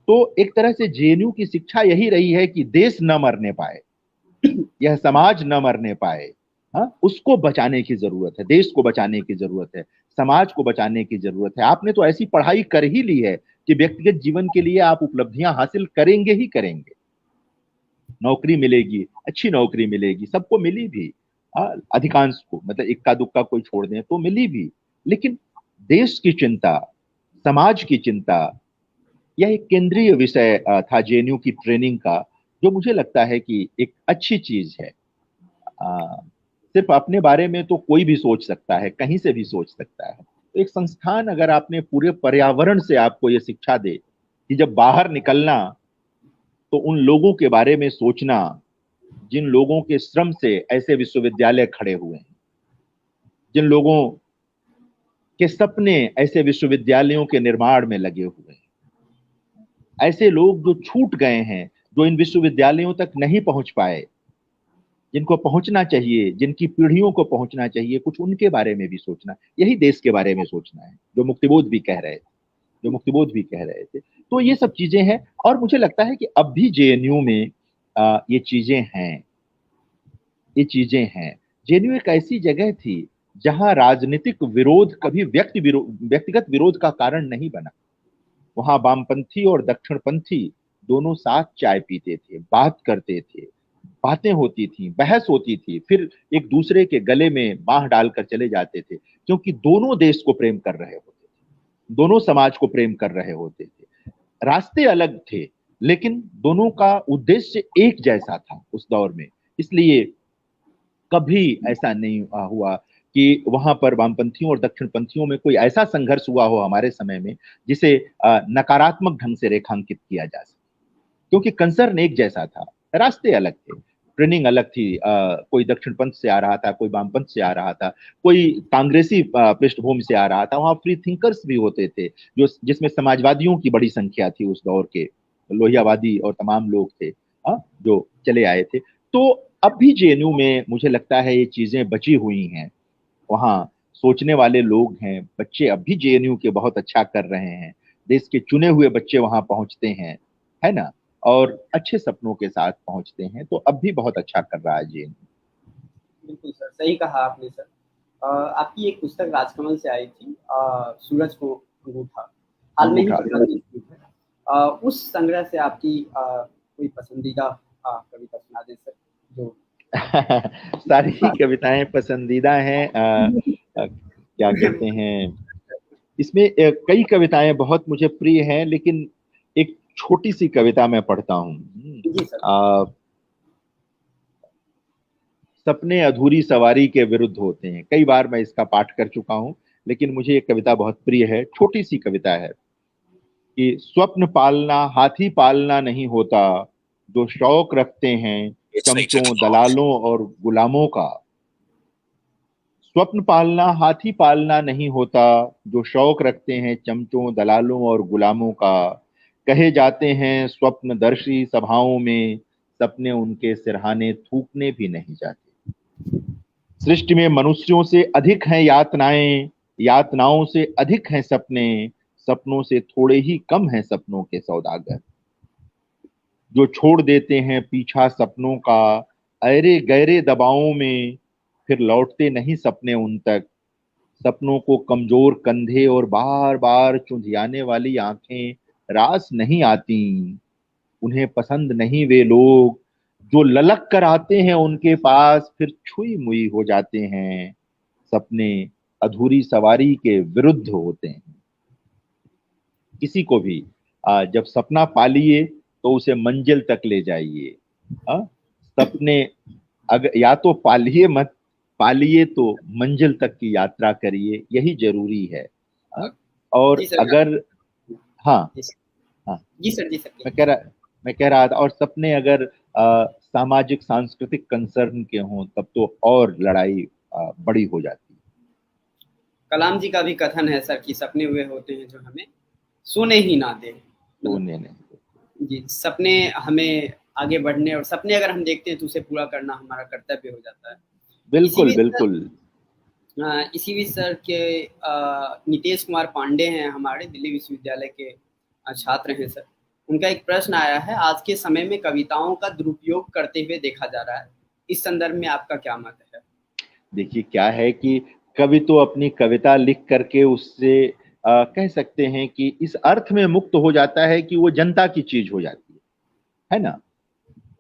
तो एक तरह से जेएनयू की शिक्षा यही रही है कि देश न मरने पाए, यह समाज न मरने पाए, हाँ, उसको बचाने की जरूरत है, देश को बचाने की जरूरत है, समाज को बचाने की जरूरत है। आपने तो ऐसी पढ़ाई कर ही ली है कि व्यक्तिगत जीवन के लिए आप उपलब्धियां हासिल करेंगे ही करेंगे, नौकरी मिलेगी, अच्छी नौकरी मिलेगी, सबको मिली भी, अधिकांश को, मतलब इक्का दुक्का कोई छोड़ दें तो मिली भी, लेकिन देश की चिंता, समाज की चिंता, यह एक केंद्रीय विषय था जेएनयू की ट्रेनिंग का, जो मुझे लगता है कि एक अच्छी चीज है। सिर्फ अपने बारे में तो कोई भी सोच सकता है, कहीं से भी सोच सकता है। तो एक संस्थान अगर आपने पूरे पर्यावरण से आपको ये शिक्षा दे कि जब बाहर निकलना तो उन लोगों के बारे में सोचना जिन लोगों के श्रम से ऐसे विश्वविद्यालय खड़े हुए हैं, जिन लोगों के सपने ऐसे विश्वविद्यालयों के निर्माण में लगे हुए हैं, ऐसे लोग जो छूट गए हैं, जो इन विश्वविद्यालयों तक नहीं पहुंच पाए, जिनको पहुंचना चाहिए, जिनकी पीढ़ियों को पहुंचना चाहिए, कुछ उनके बारे में भी सोचना, यही देश के बारे में सोचना है, जो मुक्तिबोध भी कह रहे थे, जो मुक्तिबोध भी कह रहे थे। तो ये सब चीजें हैं, और मुझे लगता है कि अब भी जेएनयू में ये चीजें हैं, ये चीजें हैं। जेएनयू एक ऐसी जगह थी जहां राजनीतिक विरोध कभी व्यक्तिगत विरोध का कारण नहीं बना। वहां वामपंथी और दक्षिणपंथी दोनों साथ चाय पीते थे, बात करते थे, बातें होती थी, बहस होती थी, फिर एक दूसरे के गले में बांह डालकर चले जाते थे, क्योंकि दोनों देश को प्रेम कर रहे होते थे, दोनों समाज को प्रेम कर रहे होते थे। रास्ते अलग थे, लेकिन दोनों का उद्देश्य एक जैसा था उस दौर में। इसलिए कभी ऐसा नहीं हुआ कि वहां पर वामपंथियों और दक्षिणपंथियों में कोई ऐसा संघर्ष हुआ हो हमारे समय में जिसे नकारात्मक ढंग से रेखांकित किया जा सके, क्योंकि कंसर्न एक जैसा था, रास्ते अलग थे, ट्रेनिंग अलग थी। कोई दक्षिणपंथ से आ रहा था, कोई वामपंथ से आ रहा था, कोई कांग्रेसी पृष्ठभूमि से आ रहा था। वहां फ्री थिंकर्स भी होते थे, जो जिसमें समाजवादियों की बड़ी संख्या थी उस दौर के, लोहियावादी और तमाम लोग थे जो चले आए थे। तो अब भी जेएनयू में मुझे लगता है ये चीजें बची हुई हैं, वहाँ सोचने वाले लोग हैं, बच्चे अब भी जेएनयू के बहुत अच्छा कर रहे हैं, देश के चुने हुए बच्चे वहां पहुंचते हैं, है ना, और अच्छे सपनों के साथ पहुंचते हैं। तो अब भी बहुत अच्छा कर रहा है जेएनयू। बिल्कुल सर, सही कहा आपने सर। आपकी एक पुस्तक राजकमल से आई थी, सूरज को अंगूठा, हाल में ही प्रकाशित हुई है। उस संग्रह से आपकी कोई पसंदीदा कविता सुना दें सर, जो सारी कविताएं पसंदीदा हैं। क्या कहते हैं, इसमें कई कविताएं बहुत मुझे प्रिय हैं, लेकिन एक छोटी सी कविता मैं पढ़ता हूँ। सपने अधूरी सवारी के विरुद्ध होते हैं। कई बार मैं इसका पाठ कर चुका हूं, लेकिन मुझे एक कविता बहुत प्रिय है। छोटी सी कविता है कि स्वप्न पालना हाथी पालना नहीं होता, जो शौक रखते हैं चमचों दलालों और गुलामों का। स्वप्न पालना हाथी पालना नहीं होता, जो शौक रखते हैं चमचों दलालों और गुलामों का। कहे जाते हैं स्वप्नदर्शी सभाओं में, सपने उनके सिरहाने थूकने भी नहीं जाते। सृष्टि में मनुष्यों से अधिक हैं यातनाएं, यातनाओं से अधिक हैं सपने, सपनों से थोड़े ही कम हैं सपनों के सौदागर। जो छोड़ देते हैं पीछा सपनों का अरे गहरे दबावों में, फिर लौटते नहीं सपने उन तक। सपनों को कमजोर कंधे और बार बार चुंधियाने वाली आंखें रास नहीं आती। उन्हें पसंद नहीं वे लोग जो ललक कर आते हैं उनके पास, फिर छुई मुई हो जाते हैं। सपने अधूरी सवारी के विरुद्ध होते हैं। किसी को भी जब सपना पालिए तो उसे मंजिल तक ले जाइए। सपने अगर या तो पालिए मत, पालिए तो मंजिल तक की यात्रा करिए, यही जरूरी है। और अगर हाँ हाँ जी सर, जी सर, मैं कह रहा था, और सपने अगर सामाजिक सांस्कृतिक कंसर्न के हों तब तो और लड़ाई बड़ी हो जाती है। कलाम जी का भी कथन है सर कि सपने हुए होते हैं जो हमें सोने ही ना दे। सोने नहीं जी, सपने हमें आगे बढ़ने, और सपने अगर हम देखते हैं तो उसे पूरा करना हमारा कर्तव्य हो जाता है। बिल्कुल बिल्कुल। इसी भी सर के नितेश कुमार पांडे हैं, हमारे दिल्ली विश्वविद्यालय के छात्र हैं सर। उनका एक प्रश्न आया है, आज के समय में कविताओं का दुरुपयोग करते हुए देखा जा रहा है, इस संदर्भ में आपका क्या मत है? देखिए क्या है कि कवि तो अपनी कविता लिख करके उससे कह सकते हैं कि इस अर्थ में मुक्त हो जाता है कि वो जनता की चीज हो जाती है ना।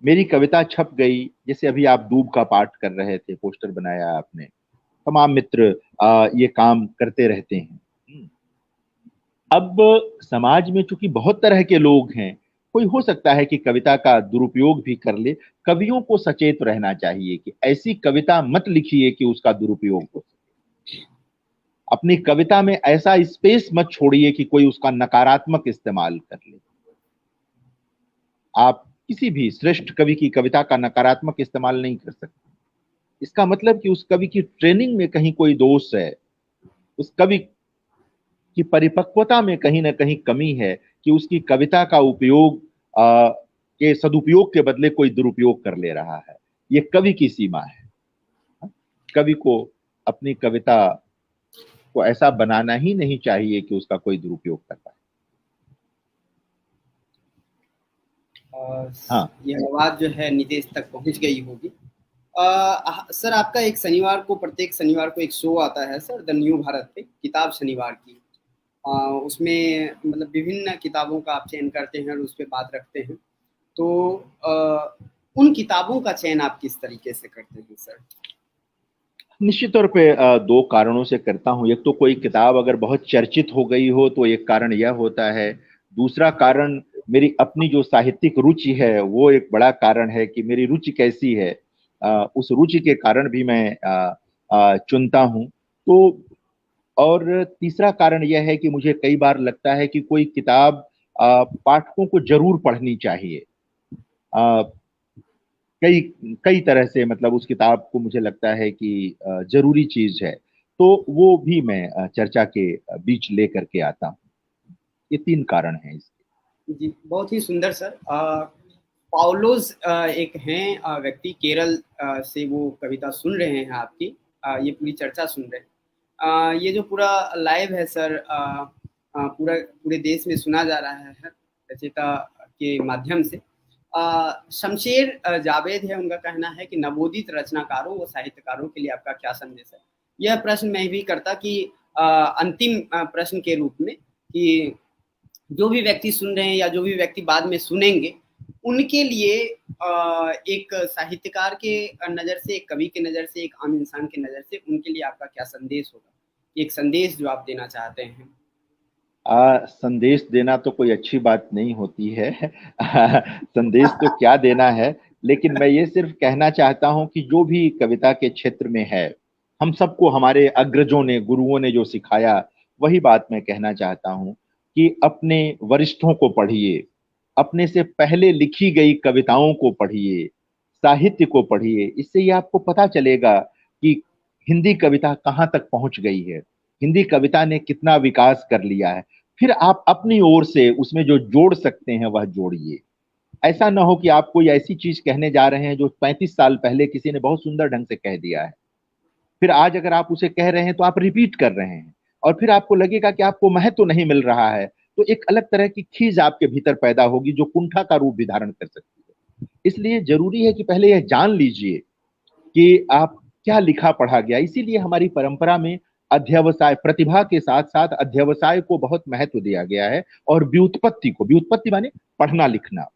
मेरी कविता छप गई, जैसे अभी आप दूब का पाठ कर रहे थे, पोस्टर बनाया आपने, तमाम मित्र ये काम करते रहते हैं। अब समाज में चूंकि बहुत तरह के लोग हैं, कोई हो सकता है कि कविता का दुरुपयोग भी कर ले। कवियों को सचेत रहना चाहिए कि ऐसी कविता मत लिखिए कि उसका दुरुपयोग हो। अपनी कविता में ऐसा स्पेस मत छोड़िए कि कोई उसका नकारात्मक इस्तेमाल कर ले। आप किसी भी श्रेष्ठ कवि की कविता का नकारात्मक इस्तेमाल नहीं कर सकते। इसका मतलब कि उस कवि की ट्रेनिंग में कहीं कोई दोष है, उस कवि की परिपक्वता में कहीं ना कहीं कमी है कि उसकी कविता का उपयोग के सदुपयोग के बदले कोई दुरुपयोग कर ले रहा है। ये कवि की सीमा है। कवि को अपनी कविता को ऐसा बनाना ही नहीं चाहिए कि उसका कोई दुरुपयोग कर पाए। हाँ, यह आवाज जो है नितेश तक पहुंच गई होगी। सर, आपका एक शनिवार को, प्रत्येक शनिवार को एक शो आता है सर, द न्यू भारत पे, किताब शनिवार की। उसमें मतलब विभिन्न किताबों का आप चयन करते हैं और उस पर बात रखते हैं। तो उन किताबों का चयन आप किस तरीके से करते हैं सर? निश्चित तौर पे दो कारणों से करता हूं। एक तो कोई किताब अगर बहुत चर्चित हो गई हो तो एक कारण यह होता है। दूसरा कारण मेरी अपनी जो साहित्यिक रुचि है, वो एक बड़ा कारण है कि मेरी रुचि कैसी है। उस रुचि के कारण भी मैं चुनता हूं। तो और तीसरा कारण यह है कि मुझे कई बार लगता है कि कोई किताब पाठकों को जरूर पढ़नी चाहिए। कई कई तरह से, मतलब उस किताब को मुझे लगता है कि जरूरी चीज है, तो वो भी मैं चर्चा के बीच लेकर के आता हूँ। ये तीन कारण हैं इसके। जी, बहुत ही सुंदर सर। पाउलोस एक हैं व्यक्ति, केरल से वो कविता सुन रहे हैं आपकी, ये पूरी चर्चा सुन रहे हैं। ये जो पूरा लाइव है सर, पूरे देश में सुना जा रहा है रचयिता के माध्यम से। शमशेर जावेद है, उनका कहना है कि नवोदित रचनाकारों व साहित्यकारों के लिए आपका क्या संदेश है? यह प्रश्न मैं भी करता कि अंतिम प्रश्न के रूप में, कि जो भी व्यक्ति सुन रहे हैं या जो भी व्यक्ति बाद में सुनेंगे, उनके लिए एक साहित्यकार के नज़र से, एक कवि के नज़र से, एक आम इंसान के नज़र से उनके लिए आपका क्या संदेश होगा? एक संदेश जो आप देना चाहते हैं। संदेश देना तो कोई अच्छी बात नहीं होती है। संदेश तो क्या देना है, लेकिन मैं ये सिर्फ कहना चाहता हूं कि जो भी कविता के क्षेत्र में है, हम सबको हमारे अग्रजों ने, गुरुओं ने जो सिखाया, वही बात मैं कहना चाहता हूं कि अपने वरिष्ठों को पढ़िए, अपने से पहले लिखी गई कविताओं को पढ़िए, साहित्य को पढ़िए। इससे ये आपको पता चलेगा कि हिंदी कविता कहाँ तक पहुंच गई है, हिंदी कविता ने कितना विकास कर लिया है। फिर आप अपनी ओर से उसमें जो जोड़ सकते हैं वह जोड़िए। ऐसा ना हो कि आप कोई ऐसी चीज कहने जा रहे हैं जो 35 साल पहले किसी ने बहुत सुंदर ढंग से कह दिया है, फिर आज अगर आप उसे कह रहे हैं तो आप रिपीट कर रहे हैं, और फिर आपको लगेगा कि आपको महत्व नहीं मिल रहा है। तो एक अलग तरह की खीज आपके भीतर पैदा होगी जो कुंठा का रूप भी धारण कर सकती है। इसलिए जरूरी है कि पहले यह जान लीजिए कि आप क्या लिखा पढ़ा गया। इसीलिए हमारी परंपरा में अध्यवसाय, प्रतिभा के साथ साथ अध्यवसाय को बहुत महत्व दिया गया है, और व्युत्पत्ति को, व्युत्पत्ति माने पढ़ना लिखना।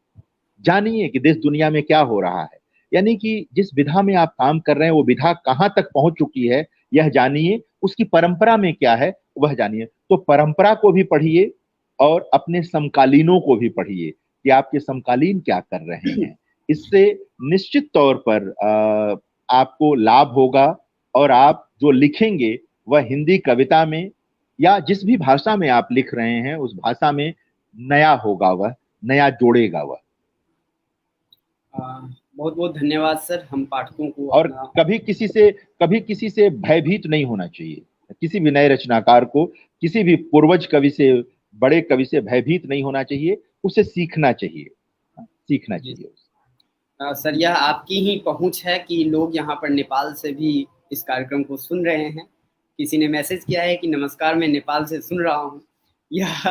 जानिए कि देश दुनिया में क्या हो रहा है, यानी कि जिस विधा में आप काम कर रहे हैं वो विधा कहां तक पहुंच चुकी है यह जानिए, उसकी परंपरा में क्या है वह जानिए। तो परंपरा को भी पढ़िए और अपने समकालीनों को भी पढ़िए कि आपके समकालीन क्या कर रहे हैं। इससे निश्चित तौर पर आपको लाभ होगा, और आप जो लिखेंगे वह हिंदी कविता में या जिस भी भाषा में आप लिख रहे हैं उस भाषा में नया होगा, वह नया जोड़ेगा वह। बहुत बहुत धन्यवाद सर, हम पाठकों को। और कभी किसी से भयभीत नहीं होना चाहिए। किसी भी नए रचनाकार को, किसी भी पूर्वज कवि से, बड़े कवि से भयभीत नहीं होना चाहिए, उसे सीखना चाहिए, सीखना चाहिए। सर, यह आपकी ही पहुंच है कि लोग यहाँ पर नेपाल से भी इस कार्यक्रम को सुन रहे हैं। किसी ने मैसेज किया है कि नमस्कार, मैं नेपाल से सुन रहा हूँ। यह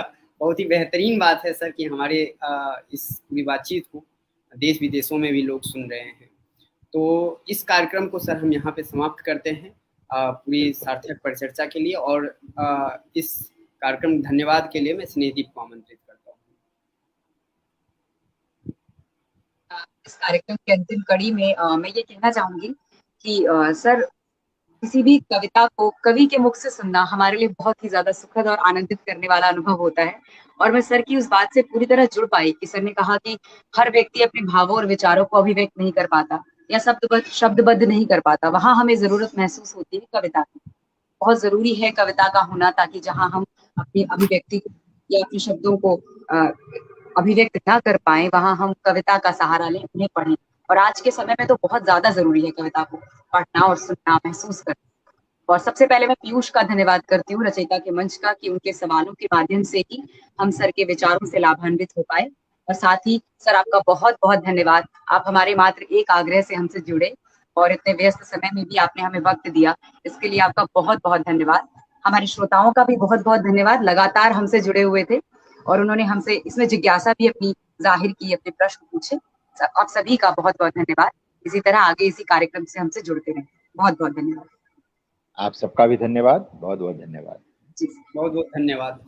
बहुत ही बेहतरीन बात है सर कि हमारे इस पूरी बातचीत को देश विदेशों में भी लोग सुन रहे हैं। तो इस कार्यक्रम को सर हम यहाँ पे समाप्त करते हैं पूरी सार्थक परिचर्चा के लिए, और इस कार्यक्रम धन्यवाद के लिए मैं स्नेहदीप को आमंत्रित करता हूँ। इस कार्यक्रम की अंतिम कड़ी में मैं ये कहना चाहूंगी कि सर, किसी भी कविता को कवि के मुख से सुनना हमारे लिए बहुत ही ज्यादा सुखद और आनंदित करने वाला अनुभव होता है। और मैं सर की उस बात से पूरी तरह जुड़ पाई कि सर ने कहा कि हर व्यक्ति अपने भावों और विचारों को अभिव्यक्त नहीं कर पाता या शब्दबद्ध नहीं कर पाता। वहां हमें जरूरत महसूस होती है कविता की। बहुत जरूरी है कविता का होना, ताकि जहां हम अपनी अभिव्यक्ति या अपने शब्दों को अभिव्यक्त ना कर पाए, वहां हम कविता का सहारा लें, उन्हें पढ़ें। और आज के समय में तो बहुत ज्यादा जरूरी है कविता को पढ़ना और सुनना, महसूस करना। और सबसे पहले मैं पीयूष का धन्यवाद करती हूँ, रचयिता के मंच का, कि उनके सवालों के माध्यम से ही हम सर के विचारों से लाभान्वित हो पाए। और साथ ही सर आपका बहुत बहुत धन्यवाद। आप हमारे मात्र एक आग्रह से हमसे जुड़े और इतने व्यस्त समय में भी आपने हमें वक्त दिया, इसके लिए आपका बहुत बहुत धन्यवाद। हमारे श्रोताओं का भी बहुत बहुत धन्यवाद, लगातार हमसे जुड़े हुए थे और उन्होंने हमसे इसमें जिज्ञासा भी अपनी जाहिर की, अपने प्रश्न पूछे। आप सभी का बहुत बहुत धन्यवाद। इसी तरह आगे इसी कार्यक्रम से हमसे जुड़ते रहें। बहुत बहुत धन्यवाद। आप सबका भी धन्यवाद, बहुत बहुत धन्यवाद जी, बहुत बहुत धन्यवाद।